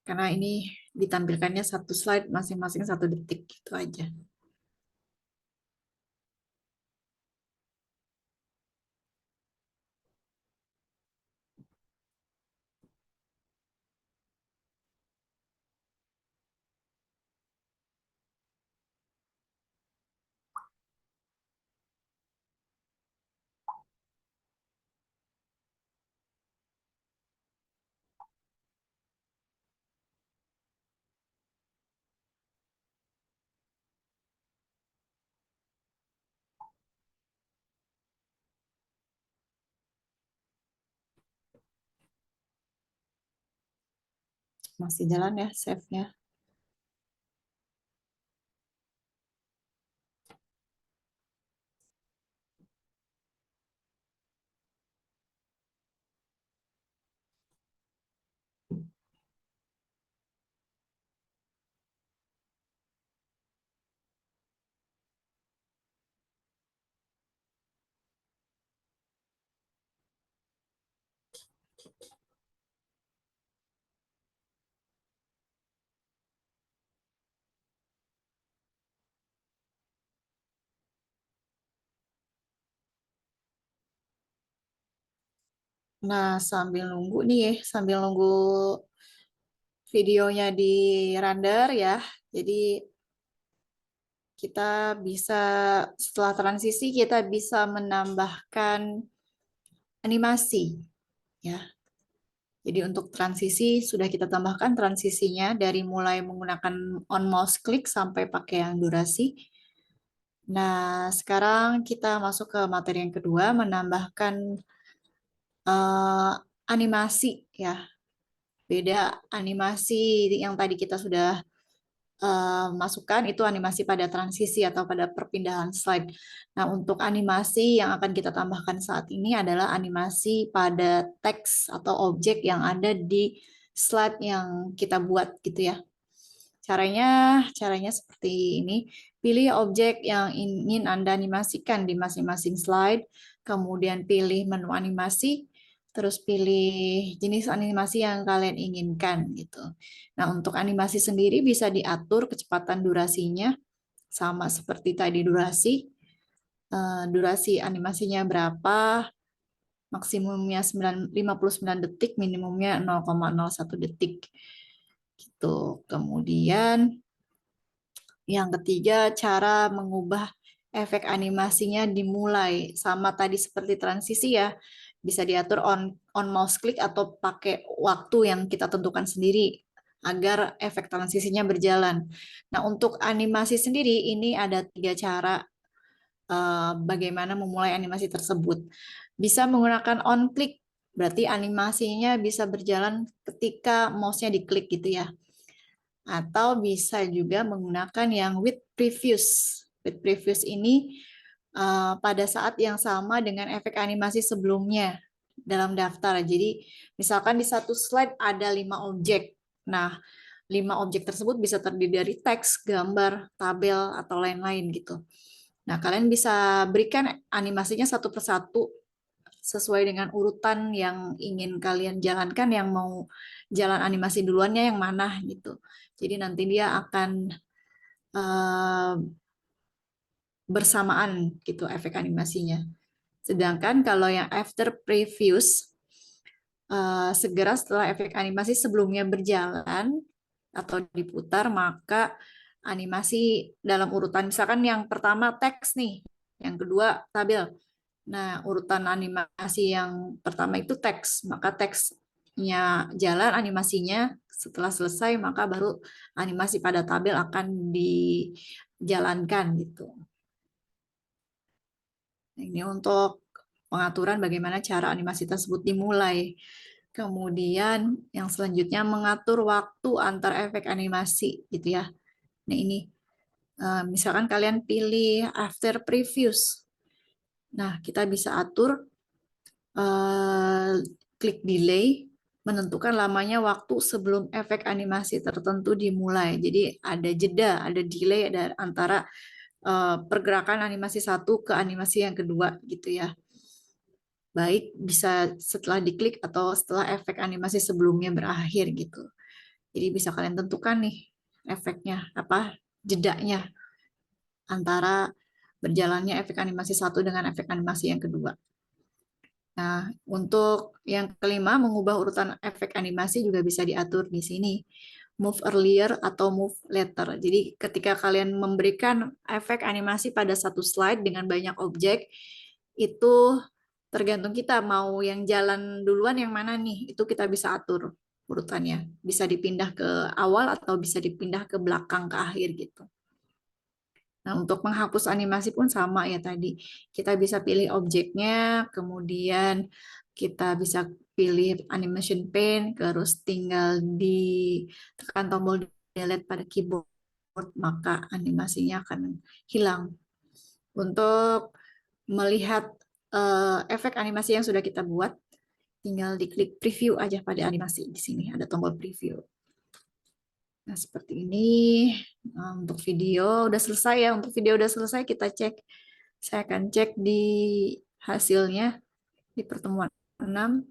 Karena ini ditampilkannya satu slide masing-masing 1 detik gitu aja. Masih jalan ya save-nya. Nah, sambil nunggu nih ya, sambil nunggu videonya di render ya. Jadi kita bisa setelah transisi kita bisa menambahkan animasi ya. Jadi untuk transisi sudah kita tambahkan transisinya dari mulai menggunakan on mouse click sampai pakai yang durasi. Nah, sekarang kita masuk ke materi yang kedua, menambahkan animasi ya. Beda animasi yang tadi kita sudah masukkan itu animasi pada transisi atau pada perpindahan slide. Nah, untuk animasi yang akan kita tambahkan saat ini adalah animasi pada teks atau objek yang ada di slide yang kita buat gitu ya. Caranya seperti ini. Pilih objek yang ingin Anda animasikan di masing-masing slide, kemudian pilih menu animasi, terus pilih jenis animasi yang kalian inginkan gitu. Nah, untuk animasi sendiri bisa diatur kecepatan durasinya sama seperti tadi durasi. Durasi animasinya berapa? Maksimumnya 59 detik, minimumnya 0,01 detik. Gitu. Kemudian yang ketiga, cara mengubah efek animasinya dimulai sama tadi seperti transisi ya. Bisa diatur on mouse click atau pakai waktu yang kita tentukan sendiri. agar efek transisinya berjalan. Nah, untuk animasi sendiri ini ada 3 cara bagaimana memulai animasi tersebut. Bisa menggunakan on click, berarti animasinya bisa berjalan ketika mouse-nya diklik gitu ya. Atau bisa juga menggunakan yang with previews. With previews ini pada saat yang sama dengan efek animasi sebelumnya dalam daftar. Jadi misalkan di satu slide ada 5 objek. Nah, 5 objek tersebut bisa terdiri dari teks, gambar, tabel, atau lain-lain gitu. Nah, kalian bisa berikan animasinya satu persatu sesuai dengan urutan yang ingin kalian jalankan, yang mau jalan animasi duluannya yang mana gitu. Jadi nanti dia akan bersamaan gitu efek animasinya. Sedangkan kalau yang after previews, segera setelah efek animasi sebelumnya berjalan atau diputar, maka animasi dalam urutan, misalkan yang pertama teks nih, yang kedua tabel. Nah, urutan animasi yang pertama itu teks, maka teksnya jalan, animasinya setelah selesai, maka baru animasi pada tabel akan dijalankan gitu. Ini untuk pengaturan bagaimana cara animasi tersebut dimulai. Kemudian yang selanjutnya mengatur waktu antar efek animasi gitu ya. Nah ini misalkan kalian pilih after previews. Nah kita bisa atur klik delay, menentukan lamanya waktu sebelum efek animasi tertentu dimulai. Jadi ada jeda, ada delay antara pergerakan animasi satu ke animasi yang kedua gitu ya. Baik bisa setelah diklik atau setelah efek animasi sebelumnya berakhir gitu. Jadi bisa kalian tentukan nih efeknya apa, jedanya antara berjalannya efek animasi satu dengan efek animasi yang kedua. Nah, untuk yang kelima, mengubah urutan efek animasi juga bisa diatur di sini. Move earlier atau move later. Jadi ketika kalian memberikan efek animasi pada satu slide dengan banyak objek, itu tergantung kita mau yang jalan duluan yang mana nih. Itu kita bisa atur urutannya. Bisa dipindah ke awal atau bisa dipindah ke belakang ke akhir gitu. Nah, untuk menghapus animasi pun sama ya tadi. Kita bisa pilih objeknya, kemudian kita bisa pilih animation pane, terus tinggal ditekan tombol delete pada keyboard, maka animasinya akan hilang. Untuk melihat efek animasi yang sudah kita buat, tinggal diklik preview aja pada animasi. Di sini ada tombol preview. Nah, seperti ini. Untuk video udah selesai ya. Untuk video udah selesai, kita cek. Saya akan cek di hasilnya di pertemuan 6.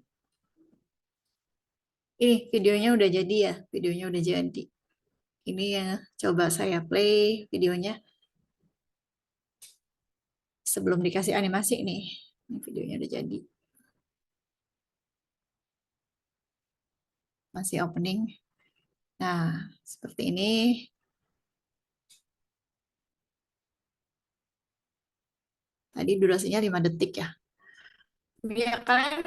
Ini videonya udah jadi ya. Videonya udah jadi. Ini ya, coba saya play videonya. Sebelum dikasih animasi nih. Ini videonya udah jadi. Masih opening. Nah, seperti ini. Tadi durasinya 5 detik ya. Ya, kalian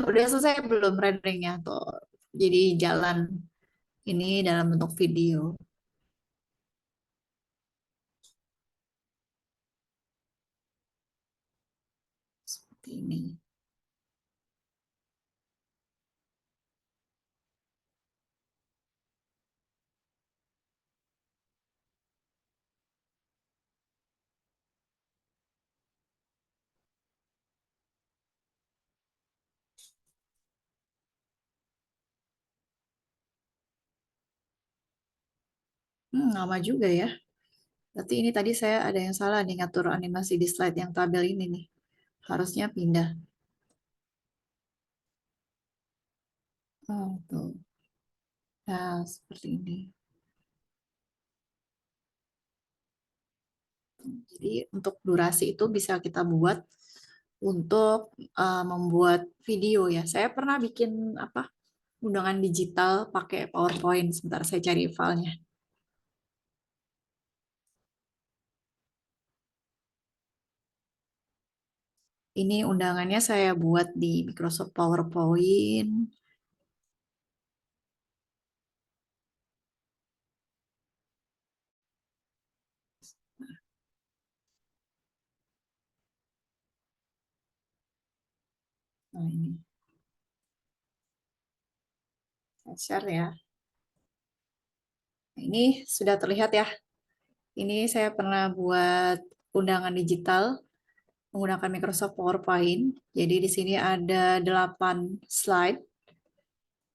udah selesai belum renderingnya tuh. Jadi jalan ini dalam bentuk video seperti ini. Lama juga ya. Berarti ini tadi saya ada yang salah nih ngatur animasi di slide yang tabel ini nih. Harusnya pindah. Oh, tuh. Nah, seperti ini. Jadi untuk durasi itu bisa kita buat untuk membuat video ya. Saya pernah bikin apa undangan digital pakai PowerPoint. Sebentar saya cari filenya. Ini undangannya saya buat di Microsoft PowerPoint. Nah, ini. Saya share ya. Nah, ini sudah terlihat ya. Ini saya pernah buat undangan digital menggunakan Microsoft PowerPoint. Jadi di sini ada 8 slide.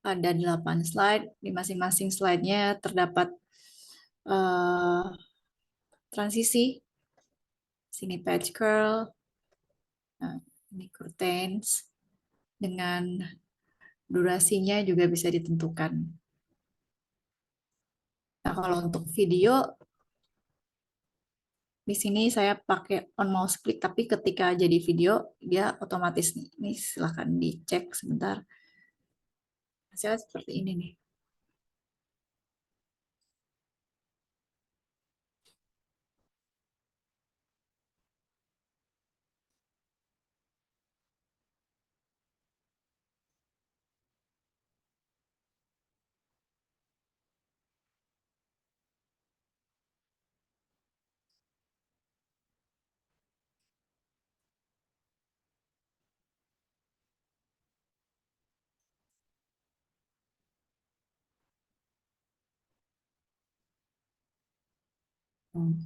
Ada 8 slide. Di masing-masing slide-nya terdapat transisi. Sini page curl. Nah, ini curtains. Dengan durasinya juga bisa ditentukan. Nah, kalau untuk video, di sini saya pakai on mouse click, tapi ketika jadi video, dia otomatis nih. Ini silahkan dicek sebentar. Hasilnya seperti ini nih. Hmm.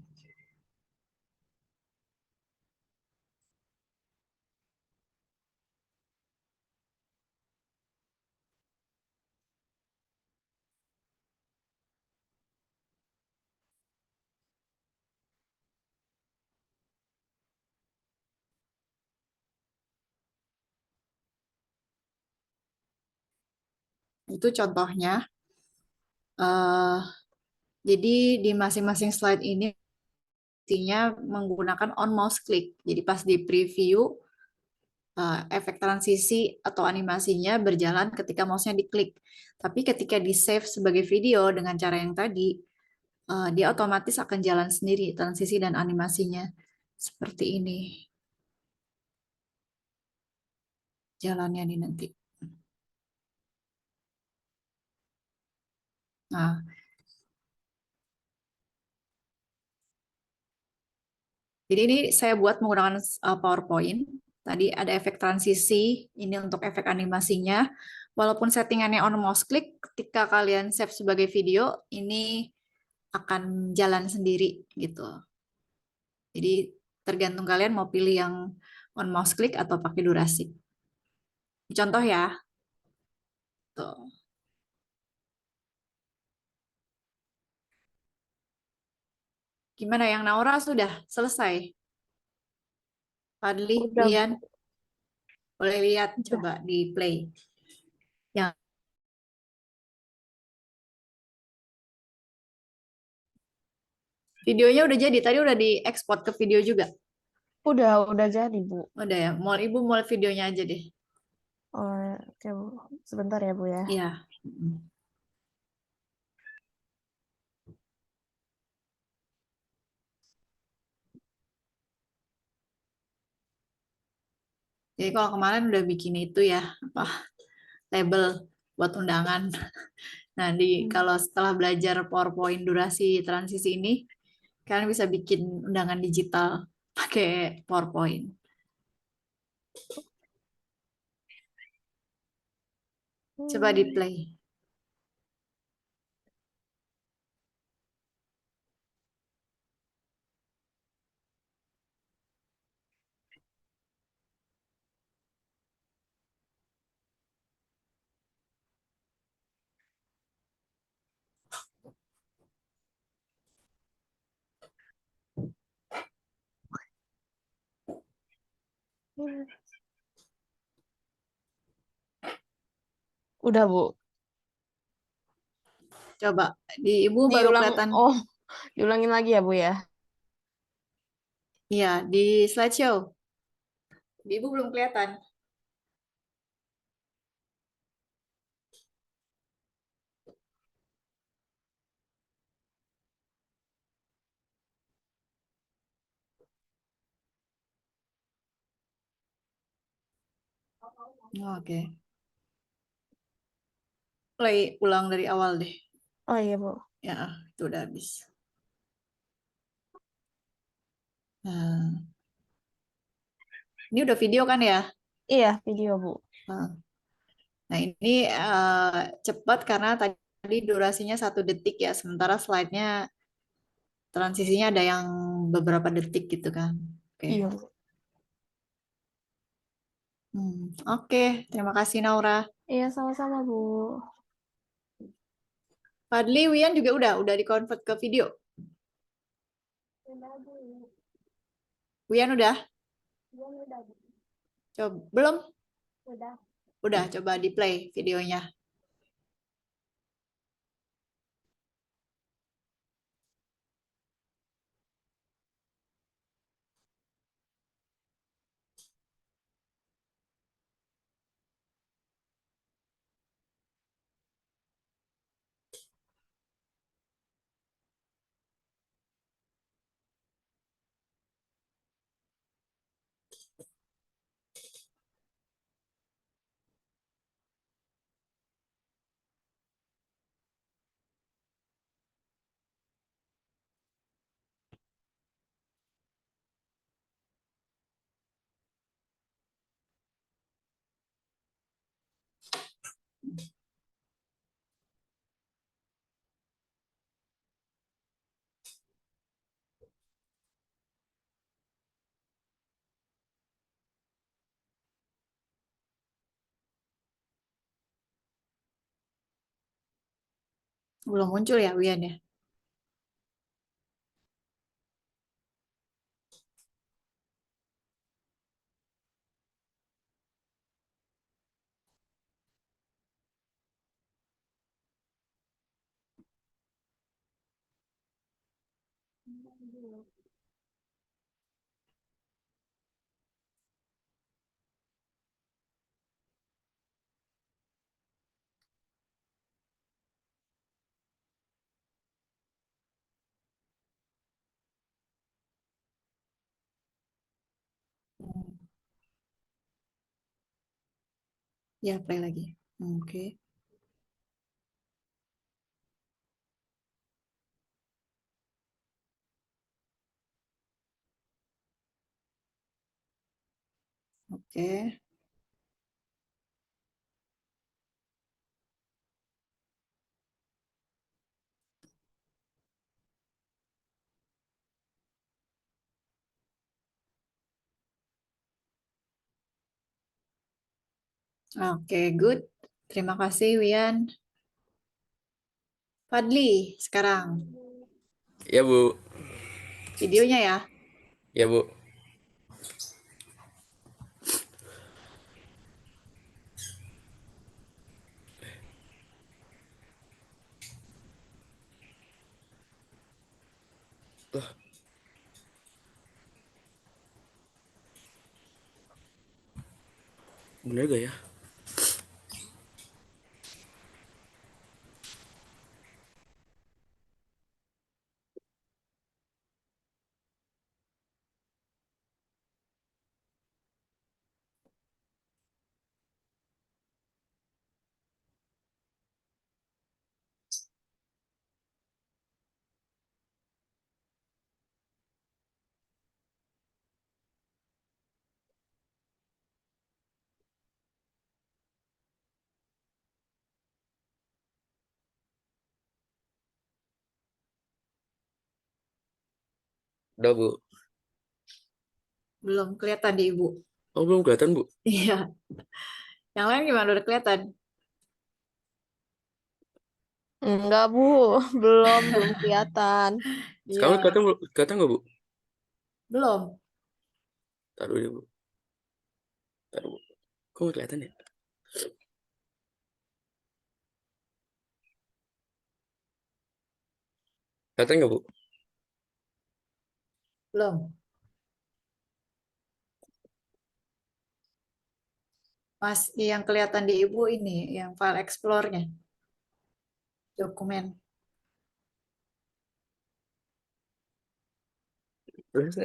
Itu contohnya. Eh, jadi di masing-masing slide ini artinya menggunakan on mouse click. Jadi pas di preview, efek transisi atau animasinya berjalan ketika mouse-nya diklik. Tapi ketika di save sebagai video dengan cara yang tadi, dia otomatis akan jalan sendiri transisi dan animasinya. Seperti ini jalannya nih nanti. Nah, jadi ini saya buat menggunakan PowerPoint. Tadi ada efek transisi, ini untuk efek animasinya. Walaupun settingannya on mouse click, ketika kalian save sebagai video, ini akan jalan sendiri gitu. Jadi tergantung kalian mau pilih yang on mouse click atau pakai durasi. Contoh ya. Tuh. Gimana yang Naura sudah selesai? Fadli, Udah, Lian, Bu. boleh lihat Udah. coba di play. Yang videonya udah jadi, tadi udah diekspor ke video juga. Udah jadi, Bu. Udah ya, mau ibu mau videonya aja deh. Oh, oke, Bu. Sebentar ya, Bu ya. Iya. Jadi kalau kemarin udah bikin itu ya, apa label buat undangan. Nah, kalau setelah belajar PowerPoint durasi transisi ini, kalian bisa bikin undangan digital pakai PowerPoint. Coba di play. Udah, Bu. Coba di ibu baru Diulang, kelihatan. oh, diulangin lagi ya, Bu ya. Iya, di slideshow. Di ibu belum kelihatan. Oke. Play ulang dari awal deh. Oh iya, Bu. Ya, itu udah habis. Nah, ini udah video kan ya? Iya, video, Bu. Nah, ini cepat karena tadi durasinya 1 detik ya, sementara slide-nya transisinya ada yang beberapa detik gitu kan. Oke. Iya. Oke, terima kasih Naura. Iya, sama-sama, Bu. Fadli, Wian juga udah di-convert ke video. Udah, Bu. Wian udah? Udah, Bu. Coba belum? Udah. Udah, coba di play videonya. Belum muncul ya Wian ya? Ya, play lagi. Oke. Oke. Oke, good. Terima kasih Wian. Fadli, sekarang Ya, Bu. videonya ya. Ya, Bu. Lah, bener gak ya? Udah, Bu. Belum kelihatan di Ibu. Oh, belum kelihatan, Bu. Iya. Yang lain gimana? Udah kelihatan? Enggak, Bu. Belum kelihatan. Sekarang Iya, kelihatan nggak, Bu? belum. Taruh deh, Bu. Taruh, Bu. Kok nggak kelihatan ya? Kelihatan nggak, Bu? Belum. Mas, yang kelihatan di Ibu ini, yang file explore-nya, dokumen.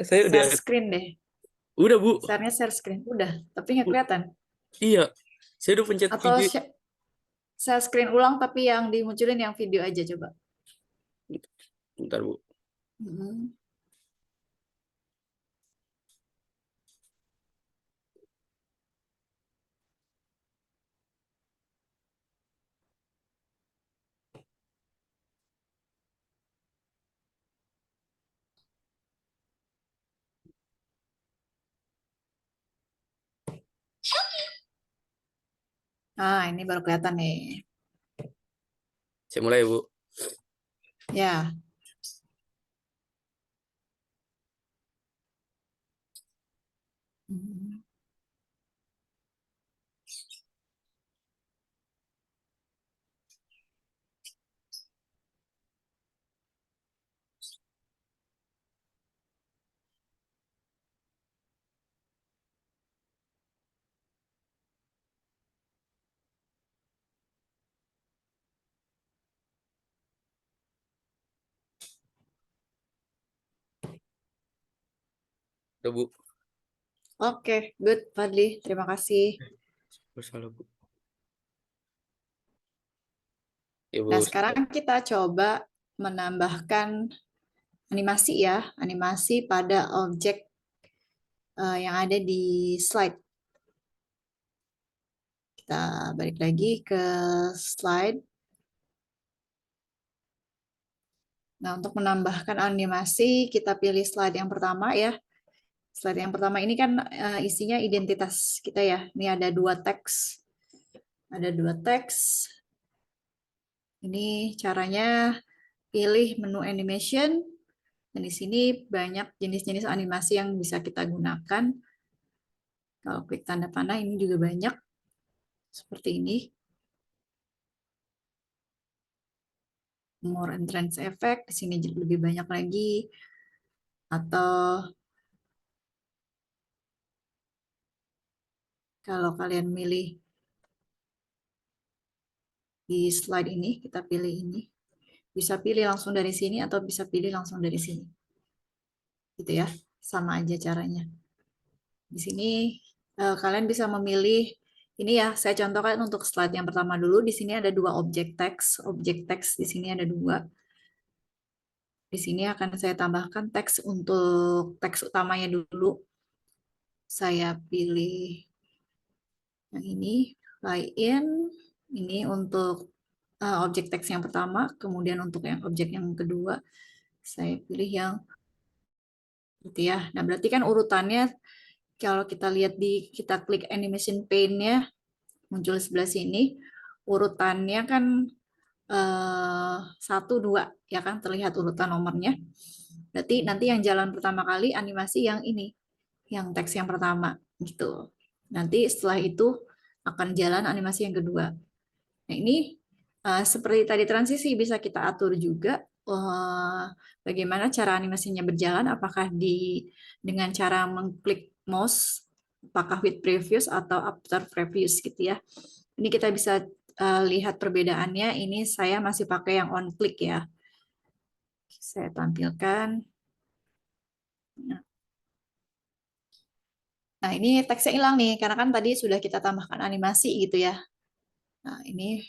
Saya udah, Share screen deh. udah, Bu. Share-nya share screen. Udah, tapi nggak kelihatan. Iya, saya udah pencet Atau video. share screen ulang, tapi yang dimunculin yang video aja coba. Bentar, Bu. Mm-mm. Ini baru kelihatan nih. Saya mulai, Bu. Ya. Hmm. Udah, Bu. Oke, good, Fadli. Terima kasih. Bersalah, Bu. Ya, Bu. Nah, sekarang kita coba menambahkan animasi ya, animasi pada objek yang ada di slide. Kita balik lagi ke slide. Nah, untuk menambahkan animasi, kita pilih slide yang pertama ya. Slide yang pertama ini kan isinya identitas kita ya. Ini ada dua teks. Ada dua teks. Ini caranya pilih menu animation. Dan di sini banyak jenis-jenis animasi yang bisa kita gunakan. Kalau klik tanda panah ini juga banyak. Seperti ini. More entrance effect. Di sini lebih banyak lagi. Atau kalau kalian milih di slide ini, kita pilih ini. Bisa pilih langsung dari sini atau bisa pilih langsung dari sini. Gitu ya. Sama aja caranya. Di sini kalian bisa memilih ini ya, saya contohkan untuk slide yang pertama dulu. Di sini ada dua objek teks. Objek teks di sini ada dua. Di sini akan saya tambahkan teks untuk teks utamanya dulu. Saya pilih yang ini, fly in. Ini untuk objek teks yang pertama. Kemudian untuk yang objek yang kedua, saya pilih yang gitu ya. Nah, berarti kan urutannya kalau kita lihat kita klik animation pane-nya muncul sebelah sini, urutannya kan satu dua ya kan terlihat urutan nomornya. Berarti nanti yang jalan pertama kali animasi yang ini, yang teks yang pertama gitu. Nanti setelah itu akan jalan animasi yang kedua. Nah ini seperti tadi transisi bisa kita atur juga bagaimana cara animasinya berjalan, apakah dengan cara mengklik mouse, apakah with previous atau after previous gitu ya. Ini kita bisa lihat perbedaannya. Ini saya masih pakai yang on click ya. Saya tampilkan. Nah, ini teksnya hilang nih, karena kan tadi sudah kita tambahkan animasi gitu ya. Nah, ini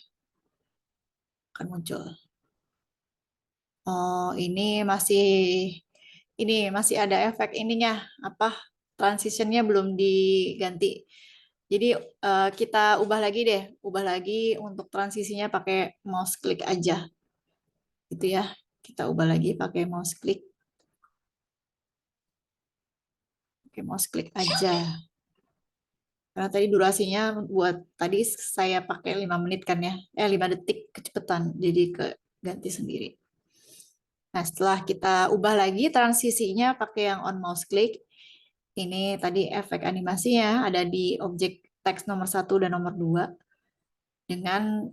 akan muncul. Oh, ini masih ada efek ininya, apa transitionnya belum diganti. Jadi kita ubah lagi deh, ubah lagi untuk transisinya pakai mouse click aja, gitu ya. Kita ubah lagi pakai mouse click aja. Karena tadi durasinya buat tadi saya pakai 5 menit kan ya, 5 detik kecepatan, jadi ganti sendiri. Nah, setelah kita ubah lagi transisinya pakai yang on mouse click, ini tadi efek animasinya ada di objek teks nomor 1 dan nomor 2 dengan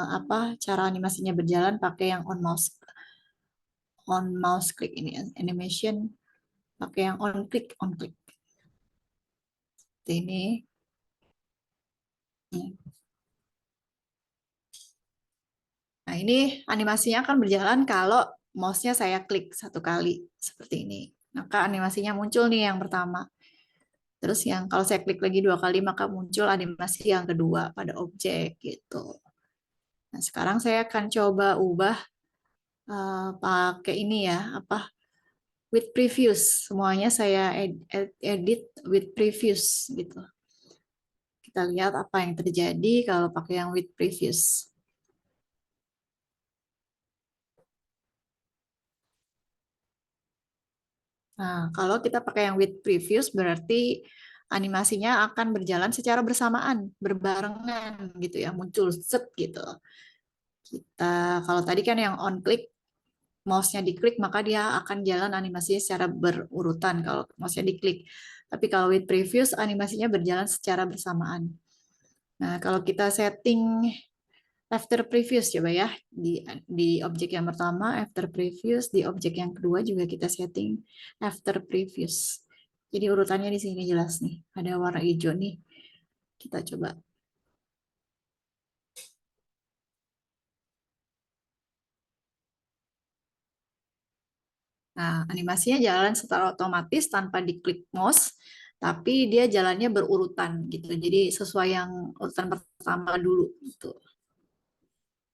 apa cara animasinya berjalan pakai yang on mouse click ini animation pakai yang on click. Ini. Nah, ini animasinya akan berjalan kalau mouse-nya saya klik satu kali seperti ini. Maka animasinya muncul nih yang pertama. Terus yang kalau saya klik lagi 2 kali maka muncul animasi yang kedua pada objek gitu. Nah, sekarang saya akan coba ubah pakai ini ya, apa with previous. Semuanya saya edit with previous gitu. Kita lihat apa yang terjadi kalau pakai yang with previous. Nah, kalau kita pakai yang with previous berarti animasinya akan berjalan secara bersamaan, berbarengan gitu ya, muncul set gitu. Kita kalau tadi kan yang on click, mouse-nya diklik maka dia akan jalan animasinya secara berurutan kalau mouse-nya diklik. Tapi kalau with previous animasinya berjalan secara bersamaan. Nah, kalau kita setting after previous coba ya di objek yang pertama after previous, di objek yang kedua juga kita setting after previous. Jadi urutannya di sini jelas nih. Ada warna hijau nih. Kita coba. Nah, animasinya jalan secara otomatis tanpa diklik mouse, tapi dia jalannya berurutan gitu. Jadi sesuai yang urutan pertama dulu gitu.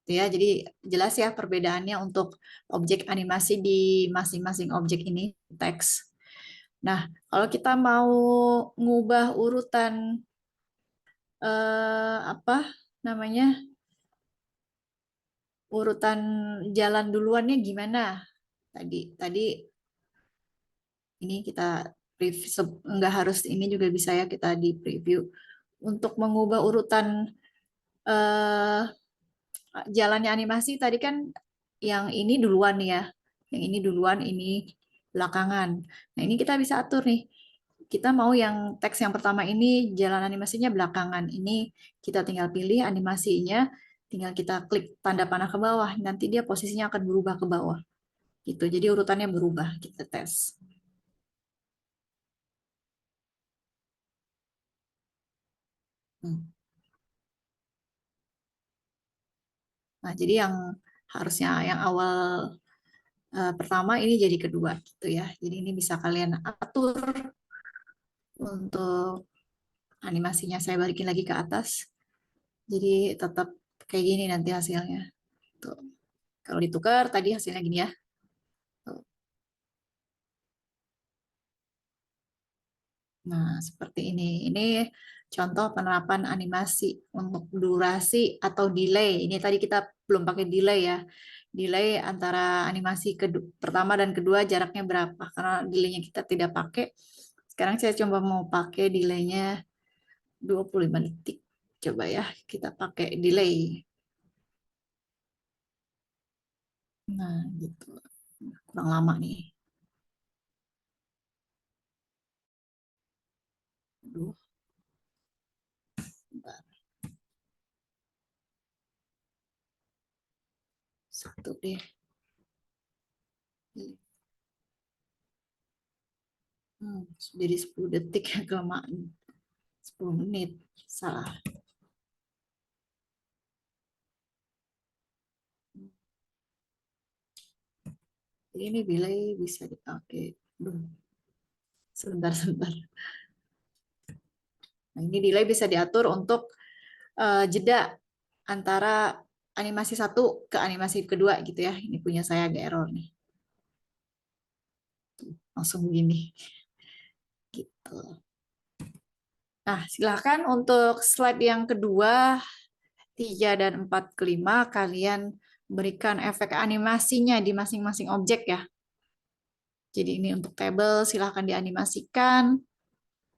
Ya, jadi jelas ya perbedaannya untuk objek animasi di masing-masing objek ini teks. Nah, kalau kita mau ngubah urutan apa namanya? Urutan jalan duluannya gimana? Tadi ini kita nggak harus ini juga bisa ya kita di preview untuk mengubah urutan eh, jalannya animasi tadi kan yang ini duluan ya, yang ini duluan, ini belakangan. Nah ini kita bisa atur nih. Kita mau yang teks yang pertama ini jalan animasinya belakangan. Ini kita tinggal pilih animasinya, tinggal kita klik tanda panah ke bawah. Nanti dia posisinya akan berubah ke bawah. Gitu. Jadi urutannya berubah. Kita tes. Hmm. Nah, jadi yang harusnya yang awal pertama ini jadi kedua gitu ya. Jadi ini bisa kalian atur untuk animasinya saya balikin lagi ke atas. Jadi tetap kayak gini nanti hasilnya. Tuh. Kalau ditukar tadi hasilnya gini ya. Tuh. Nah, seperti ini. Ini contoh penerapan animasi untuk durasi atau delay. Ini tadi kita belum pakai delay ya. Delay antara animasi pertama dan kedua jaraknya berapa? Karena delaynya kita tidak pakai. Sekarang saya coba mau pakai delaynya 25 detik. Coba ya, kita pakai delay. Nah, gitu. Kurang lama nih. Aduh, bentar. Satu deh. Jadi 10 detik ya kelamaan. 10 menit. Salah. Jadi ini delay bisa dipakai. Aduh, sebentar. Nah, ini delay bisa diatur untuk jeda antara animasi satu ke animasi kedua gitu ya. Ini punya saya agak error nih. Langsung begini. Gitu. Nah, silakan untuk slide yang kedua, 3 dan 4 ke 5, kalian berikan efek animasinya di masing-masing objek ya. Jadi ini untuk table silahkan dianimasikan,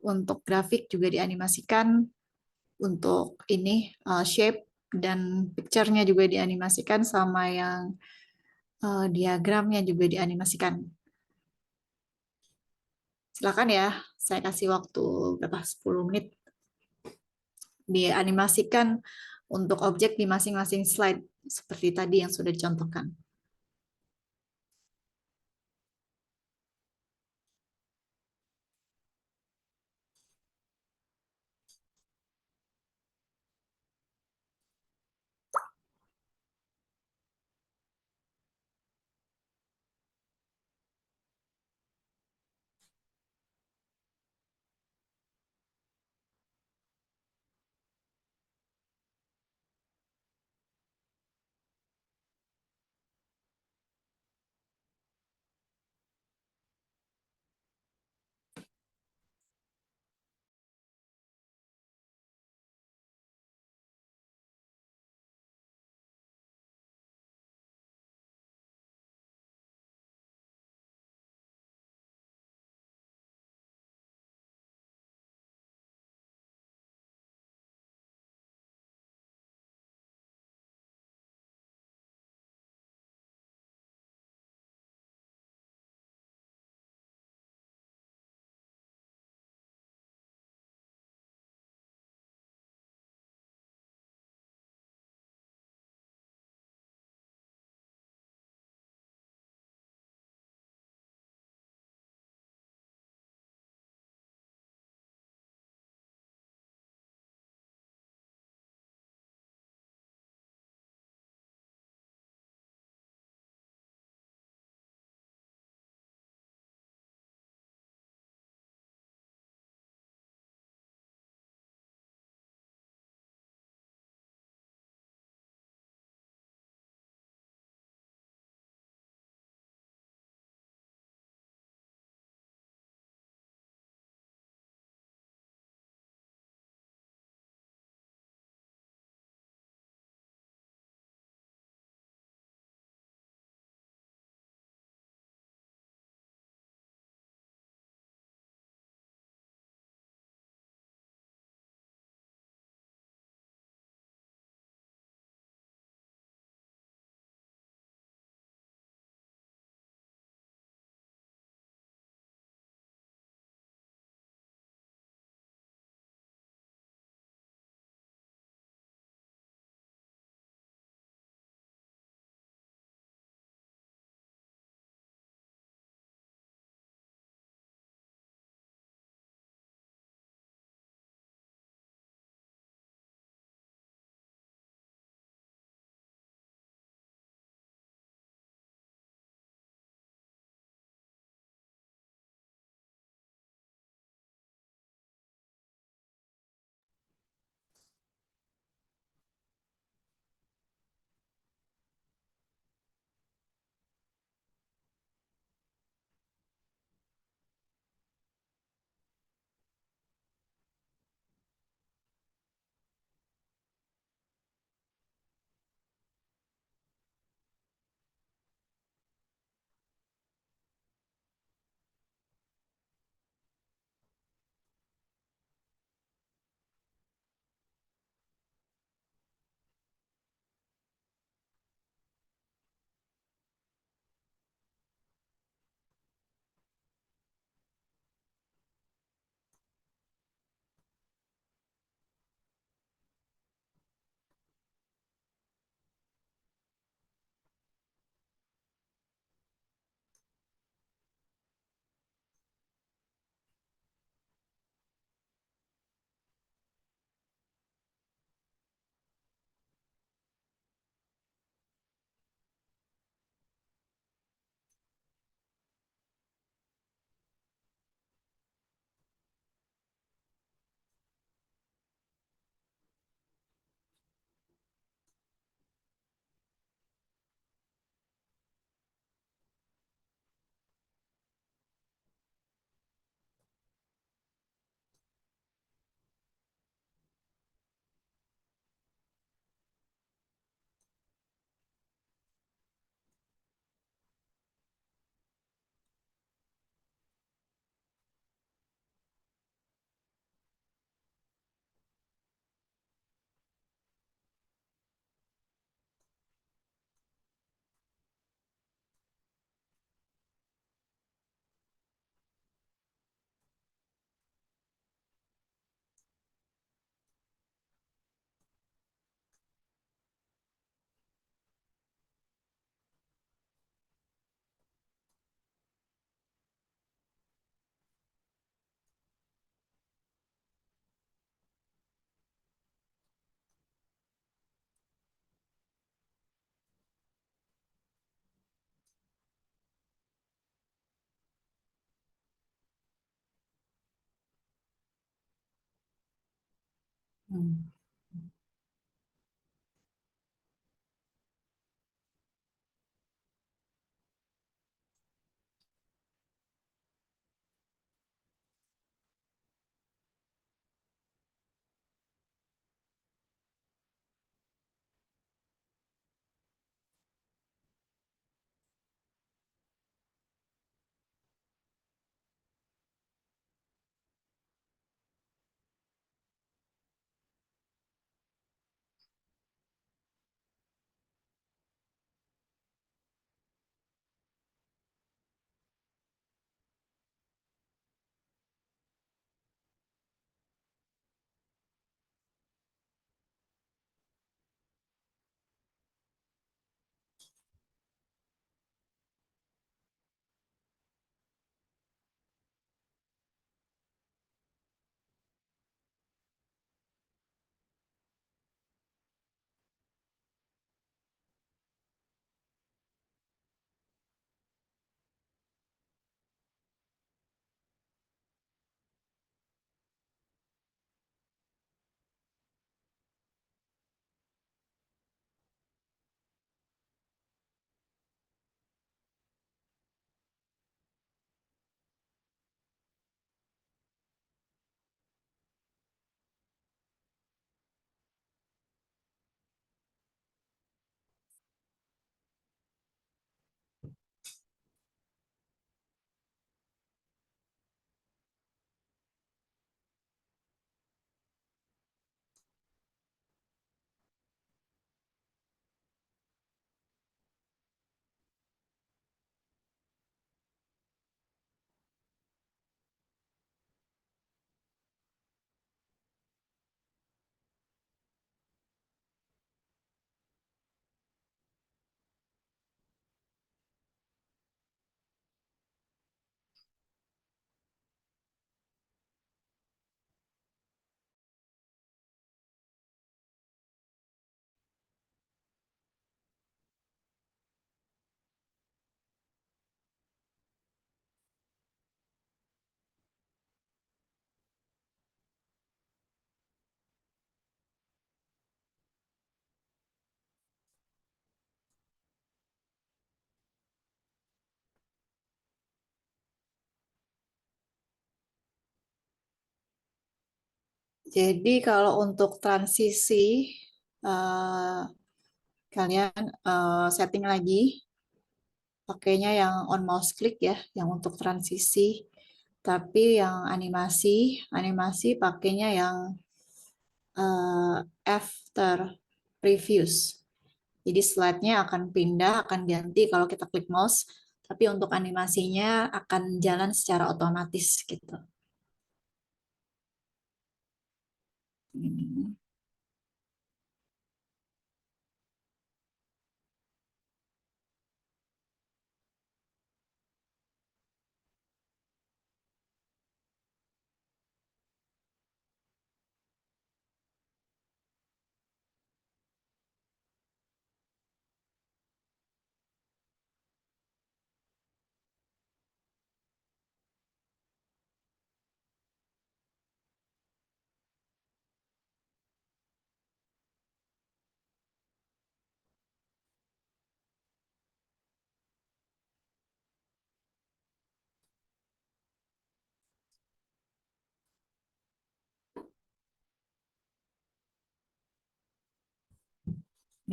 untuk grafik juga dianimasikan, untuk ini shape dan picture-nya juga dianimasikan, sama yang diagramnya juga dianimasikan. Silakan ya, saya kasih waktu berapa? 10 menit dianimasikan untuk objek di masing-masing slide seperti tadi yang sudah dicontohkan. Hmm. Jadi kalau untuk transisi, eh, kalian setting lagi, pakainya yang on mouse click ya, yang untuk transisi. Tapi yang animasi pakainya yang after previews. Jadi slide-nya akan pindah, akan ganti kalau kita klik mouse, tapi untuk animasinya akan jalan secara otomatis gitu. Ini.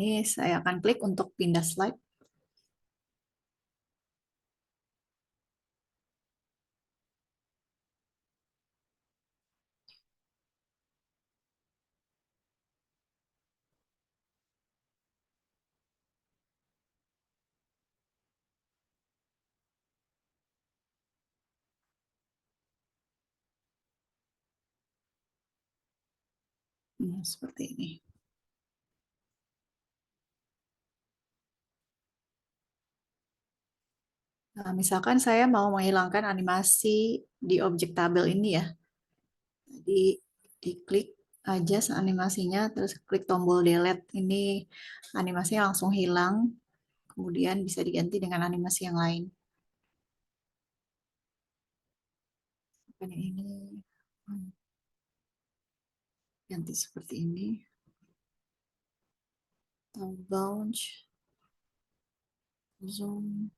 Ini saya akan klik untuk pindah slide. Seperti ini. Nah, misalkan saya mau menghilangkan animasi di objek tabel ini ya. Jadi diklik aja animasinya, terus klik tombol delete. Ini animasinya langsung hilang, kemudian bisa diganti dengan animasi yang lain. Ini. Ganti seperti ini. Atau bounce, zoom.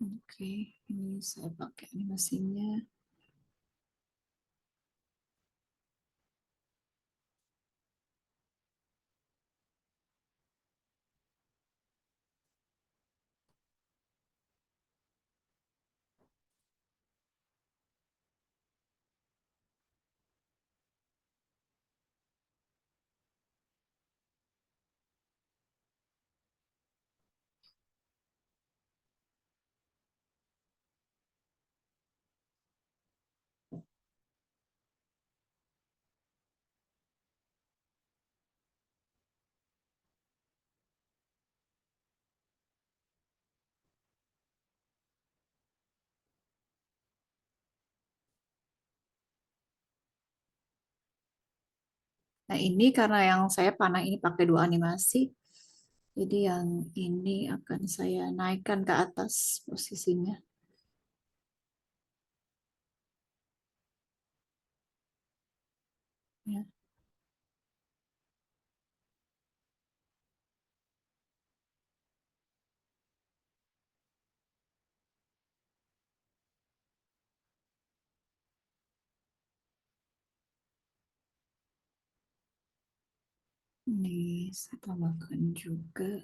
Oke, ini saya pakai animasinya. Nah, ini karena yang saya panah ini pakai 2 animasi, jadi yang ini akan saya naikkan ke atas posisinya. Ya. Ini saya tambahkan juga.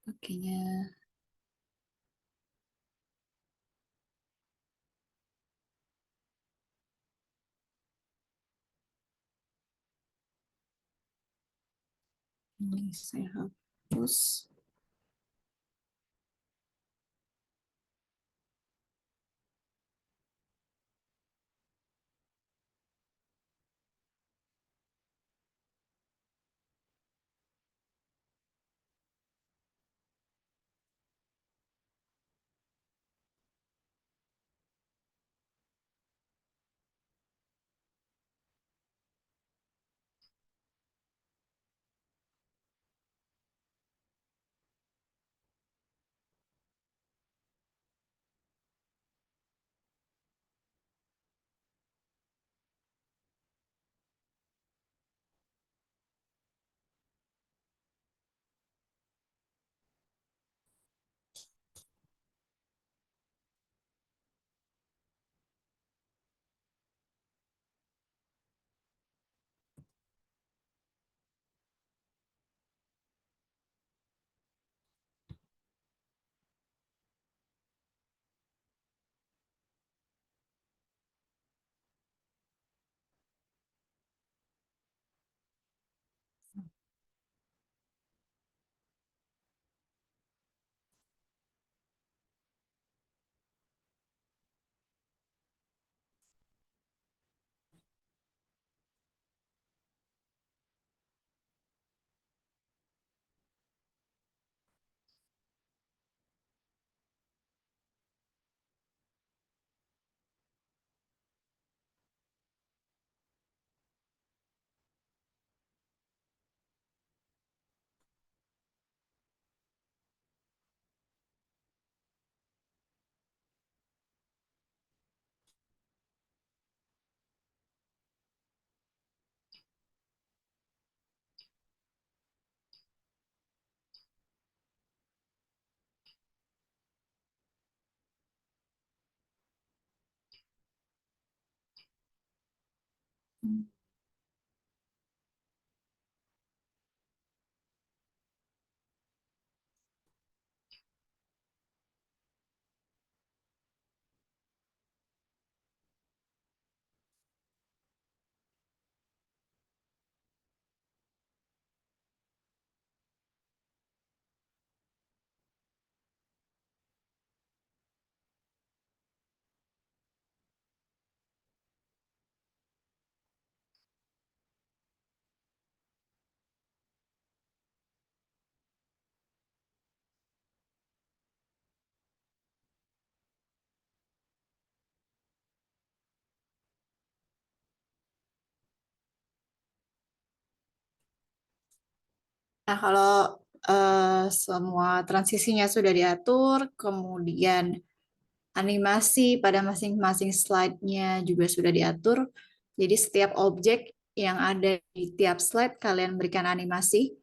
Pakainya ini saya hapus. Nah, kalau semua transisinya sudah diatur, kemudian animasi pada masing-masing slide-nya juga sudah diatur. Jadi setiap objek yang ada di tiap slide kalian berikan animasi.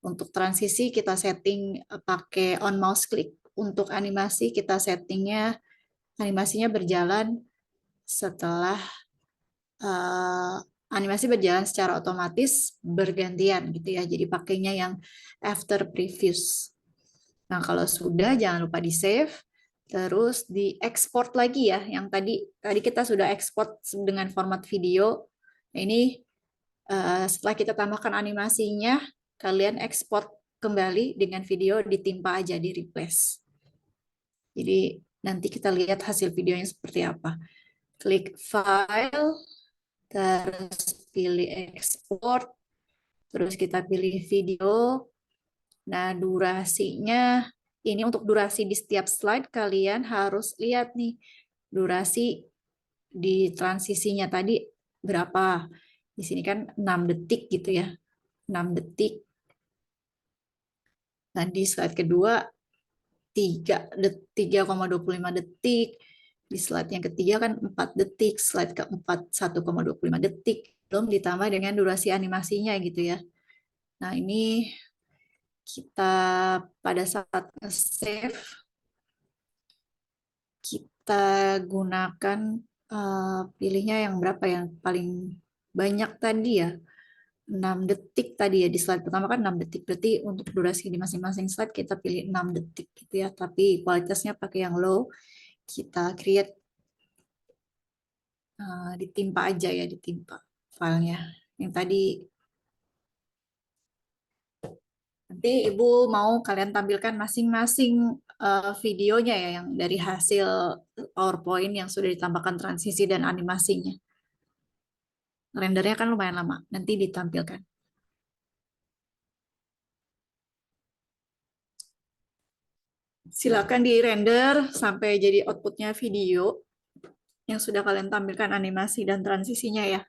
Untuk transisi kita setting pakai on mouse click. Untuk animasi kita settingnya animasinya berjalan setelah eh, animasi berjalan secara otomatis bergantian gitu ya. Jadi pakainya yang after previous. Nah, kalau sudah jangan lupa di save, terus di export lagi ya. Yang tadi kita sudah export dengan format video. Nah, ini setelah kita tambahkan animasinya, kalian export kembali dengan video ditimpa aja di replace. Jadi nanti kita lihat hasil videonya seperti apa. Klik file, terus pilih export, terus kita pilih video. Nah, durasinya ini untuk durasi di setiap slide kalian harus lihat nih durasi di transisinya tadi berapa. Di sini kan 6 detik gitu ya. 6 detik. Nah, di slide kedua 3,25 detik. Di slide yang ketiga kan 4 detik, slide keempat 1,25 detik. Belum ditambah dengan durasi animasinya gitu ya. Nah, ini kita pada saat save kita gunakan pilihnya yang berapa yang paling banyak tadi ya. 6 detik tadi ya di slide pertama kan 6 detik. Berarti untuk durasi di masing-masing slide kita pilih 6 detik gitu ya. Tapi kualitasnya pakai yang low. Kita create ditimpa aja ya, ditimpa filenya. Yang tadi nanti Ibu mau kalian tampilkan masing-masing videonya ya yang dari hasil PowerPoint yang sudah ditambahkan transisi dan animasinya. Rendernya kan lumayan lama, nanti ditampilkan. Silakan di render sampai jadi outputnya video yang sudah kalian tampilkan animasi dan transisinya ya.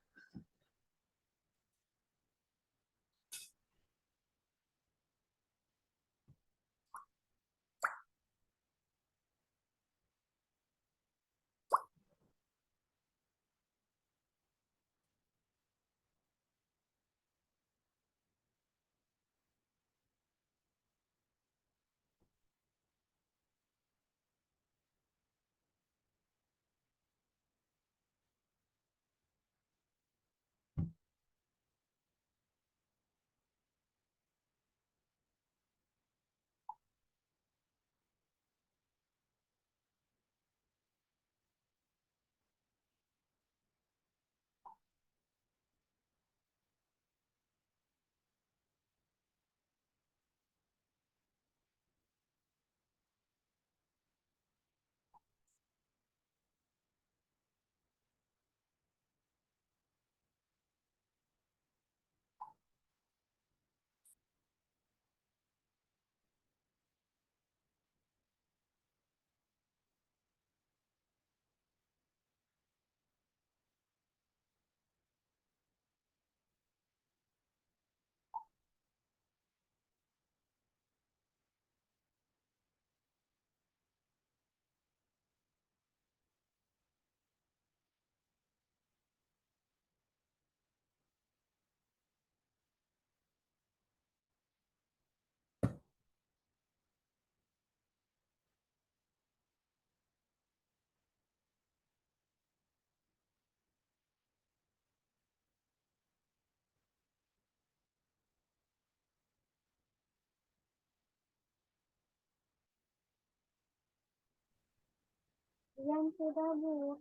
Yang sudah, Bu.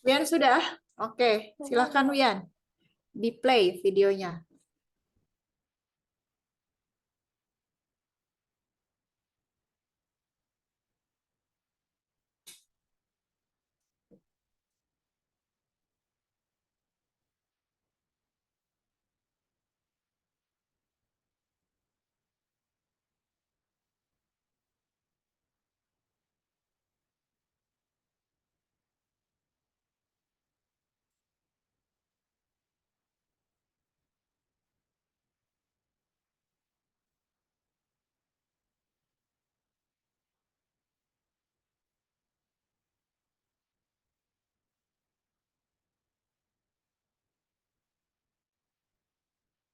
Wian sudah? Oke, silahkan Wian. Di play videonya.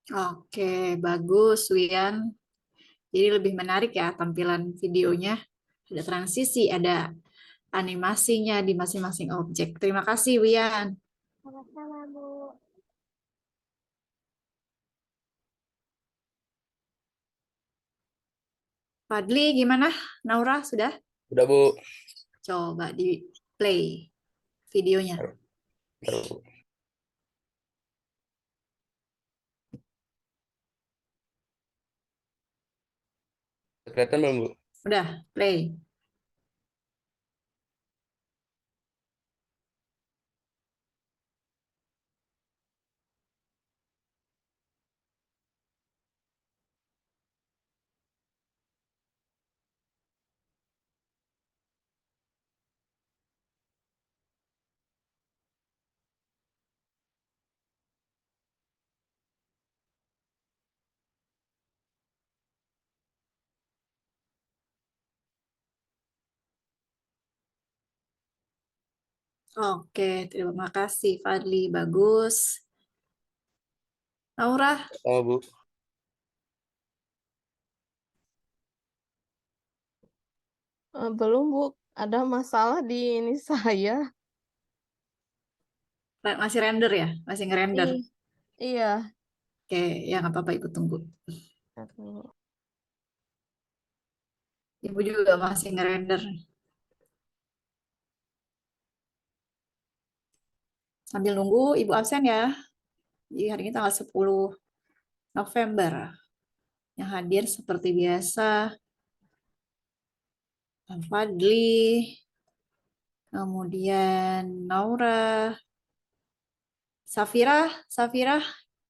Oke, bagus, Wian. Jadi lebih menarik ya tampilan videonya. Ada transisi, ada animasinya di masing-masing objek. Terima kasih, Wian. Sama-sama, Bu. Fadli, gimana? Naura, sudah? Udah, Bu. Coba di play videonya. Bentar, Bu. Kelihatan belum, Bu? Udah, play. Oke, terima kasih, Fadli. Bagus. Naura, Oh, Bu. Belum, Bu. Ada masalah di ini saya. masih render ya? Masih ngerender. Ih, iya. Oke, ya nggak apa-apa, Ibu tunggu. Aduh. Ibu juga masih ngerender. Sambil nunggu, Ibu absen ya. Jadi hari ini tanggal 10 November. Yang hadir seperti biasa, Fadli, kemudian Naura, Safira, Safira,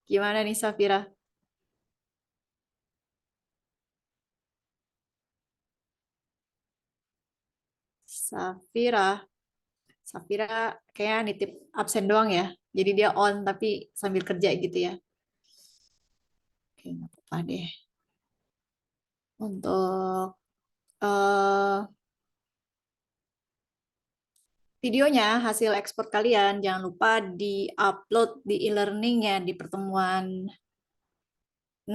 gimana nih Safira? Safira, Safira kayak nitip absen doang ya. Jadi dia on tapi sambil kerja gitu ya. Oke, nggak apa-apa deh. Untuk eh, videonya, hasil ekspor kalian, jangan lupa di-upload di e-learning-nya di pertemuan 6.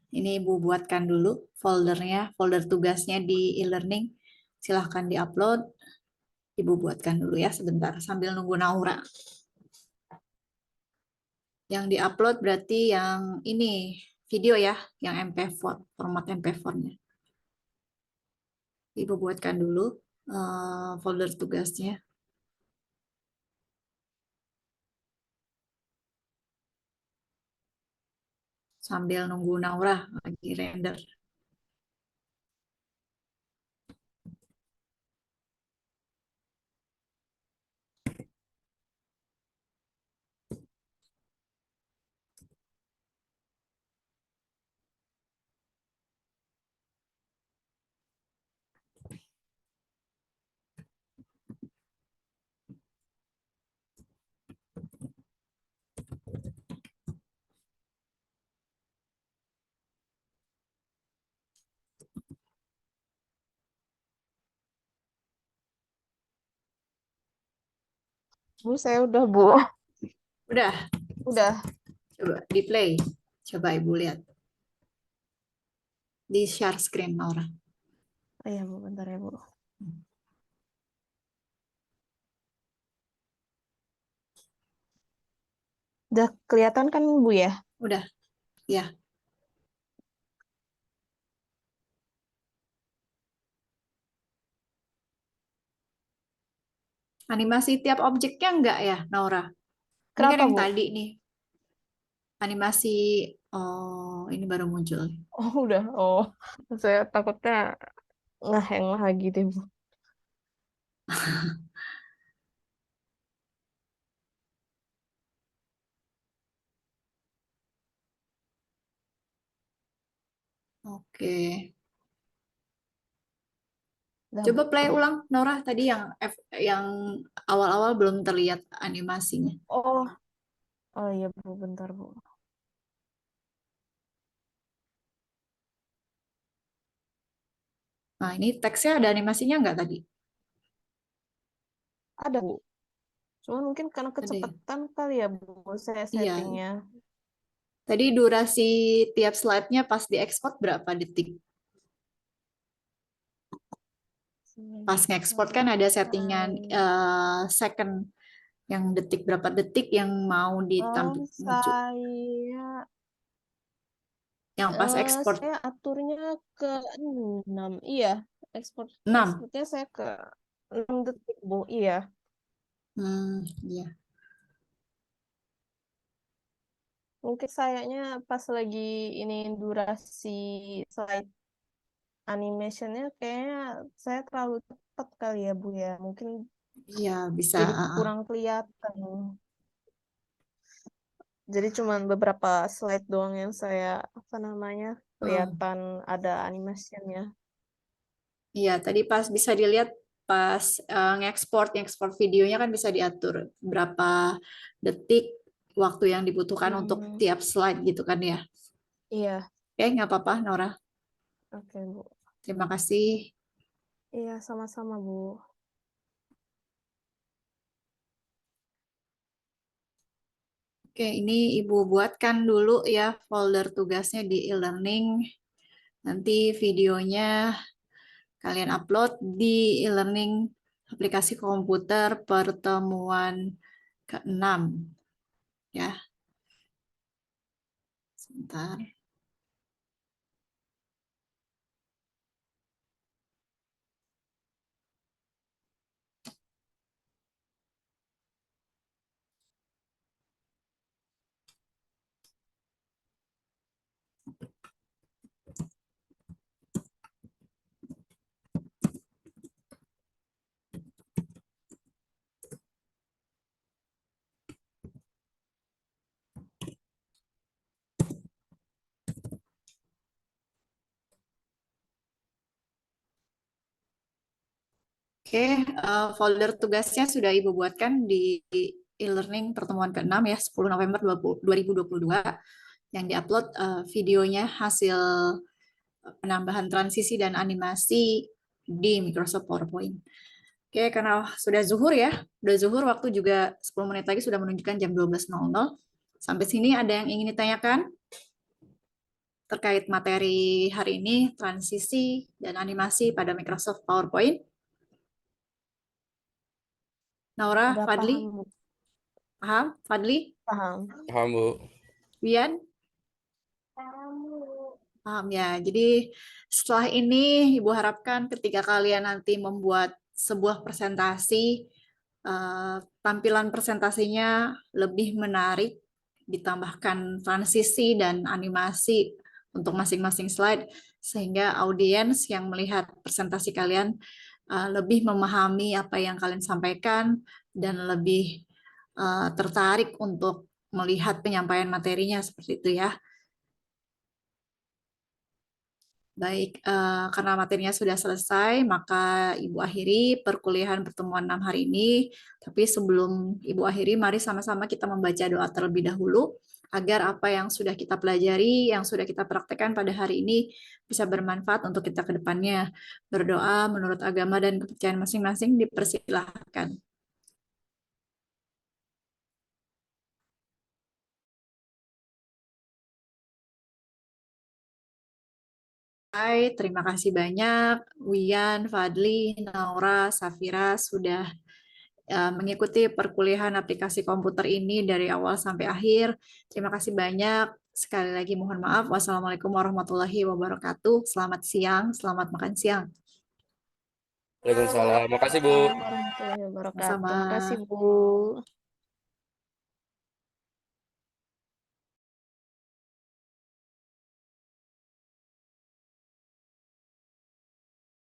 Ini Ibu buatkan dulu foldernya, folder tugasnya di e-learning. Silahkan di-upload. Ibu buatkan dulu ya sebentar sambil nunggu Naura. Yang di-upload berarti yang ini video ya, yang MP4, format MP4-nya. Ibu buatkan dulu folder tugasnya sambil nunggu Naura lagi render. Bu, saya udah, Bu. Udah, Udah. coba di play. Coba Ibu lihat di share screen Naura. Oh iya, Bu. Bentar ya, Bu. Udah kelihatan kan, Bu ya? Udah, ya. Animasi tiap objeknya enggak ya, Naura? Ini kan Kenapa, yang Bu? tadi nih. Animasi, oh ini baru muncul. Oh, udah. Oh, saya takutnya ngeheng lagi deh, Bu. Oke. Udah, Coba Bu. play ulang, Naura. Tadi yang awal-awal belum terlihat animasinya. Oh, oh iya, Bu. Bentar, Bu. Nah, ini teksnya ada animasinya enggak tadi? Ada, Bu. Cuman mungkin karena Ada ya? kecepatan kali ya, Bu. Saya Iya, settingnya. Tadi durasi tiap slide-nya pas diekspor berapa detik? Pas ngekspor kan ada settingan second, yang detik berapa detik yang mau Oh, ditampil muncul. Yang pas ekspor saya aturnya ke 6. Iya, 6. ekspornya saya ke 6 detik, Bu. Iya. Iya. Mungkin sayanya pas lagi ini durasi slide animationnya kayaknya saya terlalu cepat kali ya, Bu ya. Mungkin Iya, bisa. jadi kurang kelihatan. Jadi cuman beberapa slide doang yang saya kelihatan ada animasinya. Iya, tadi pas bisa dilihat pas ngekspor videonya kan bisa diatur berapa detik waktu yang dibutuhkan untuk tiap slide gitu kan ya. Iya, Oke, nggak apa-apa, Nora. oke, Bu. Terima kasih. Iya, sama-sama, Bu. Oke, ini Ibu buatkan dulu ya folder tugasnya di e-learning. Nanti videonya kalian upload di e-learning aplikasi komputer pertemuan ke-6 ya. Sebentar. Oke, folder tugasnya sudah Ibu buatkan di e-learning pertemuan ke-6 ya, 10 November 2022. Yang diupload videonya hasil penambahan transisi dan animasi di Microsoft PowerPoint. Oke, karena sudah zuhur ya, sudah zuhur, waktu juga 10 menit lagi sudah menunjukkan jam 12.00. Sampai sini ada yang ingin ditanyakan terkait materi hari ini, transisi dan animasi pada Microsoft PowerPoint? Naura, Udah Fadli? paham, Bu. Paham? Fadli? Paham. Paham, Bu. Wian? Paham, Bu. Paham ya. Jadi setelah ini Ibu harapkan ketika kalian nanti membuat sebuah presentasi, tampilan presentasinya lebih menarik, ditambahkan transisi dan animasi untuk masing-masing slide, sehingga audiens yang melihat presentasi kalian lebih memahami apa yang kalian sampaikan dan lebih tertarik untuk melihat penyampaian materinya seperti itu ya. Baik, karena materinya sudah selesai, maka Ibu akhiri perkuliahan pertemuan 6 hari ini. Tapi sebelum Ibu akhiri, mari sama-sama kita membaca doa terlebih dahulu, agar apa yang sudah kita pelajari, yang sudah kita praktekkan pada hari ini, bisa bermanfaat untuk kita ke depannya. Berdoa menurut agama dan kepercayaan masing-masing dipersilahkan. Hai, terima kasih banyak Wian, Fadli, Naura, Safira sudah mengikuti perkuliahan aplikasi komputer ini dari awal sampai akhir. Terima kasih banyak. Sekali lagi mohon maaf. Wassalamualaikum warahmatullahi wabarakatuh. Selamat siang, selamat makan siang. Waalaikumsalam. Makasih, Bu. Waalaikumsalam warahmatullahi wabarakatuh. Sama-sama. Makasih, Bu.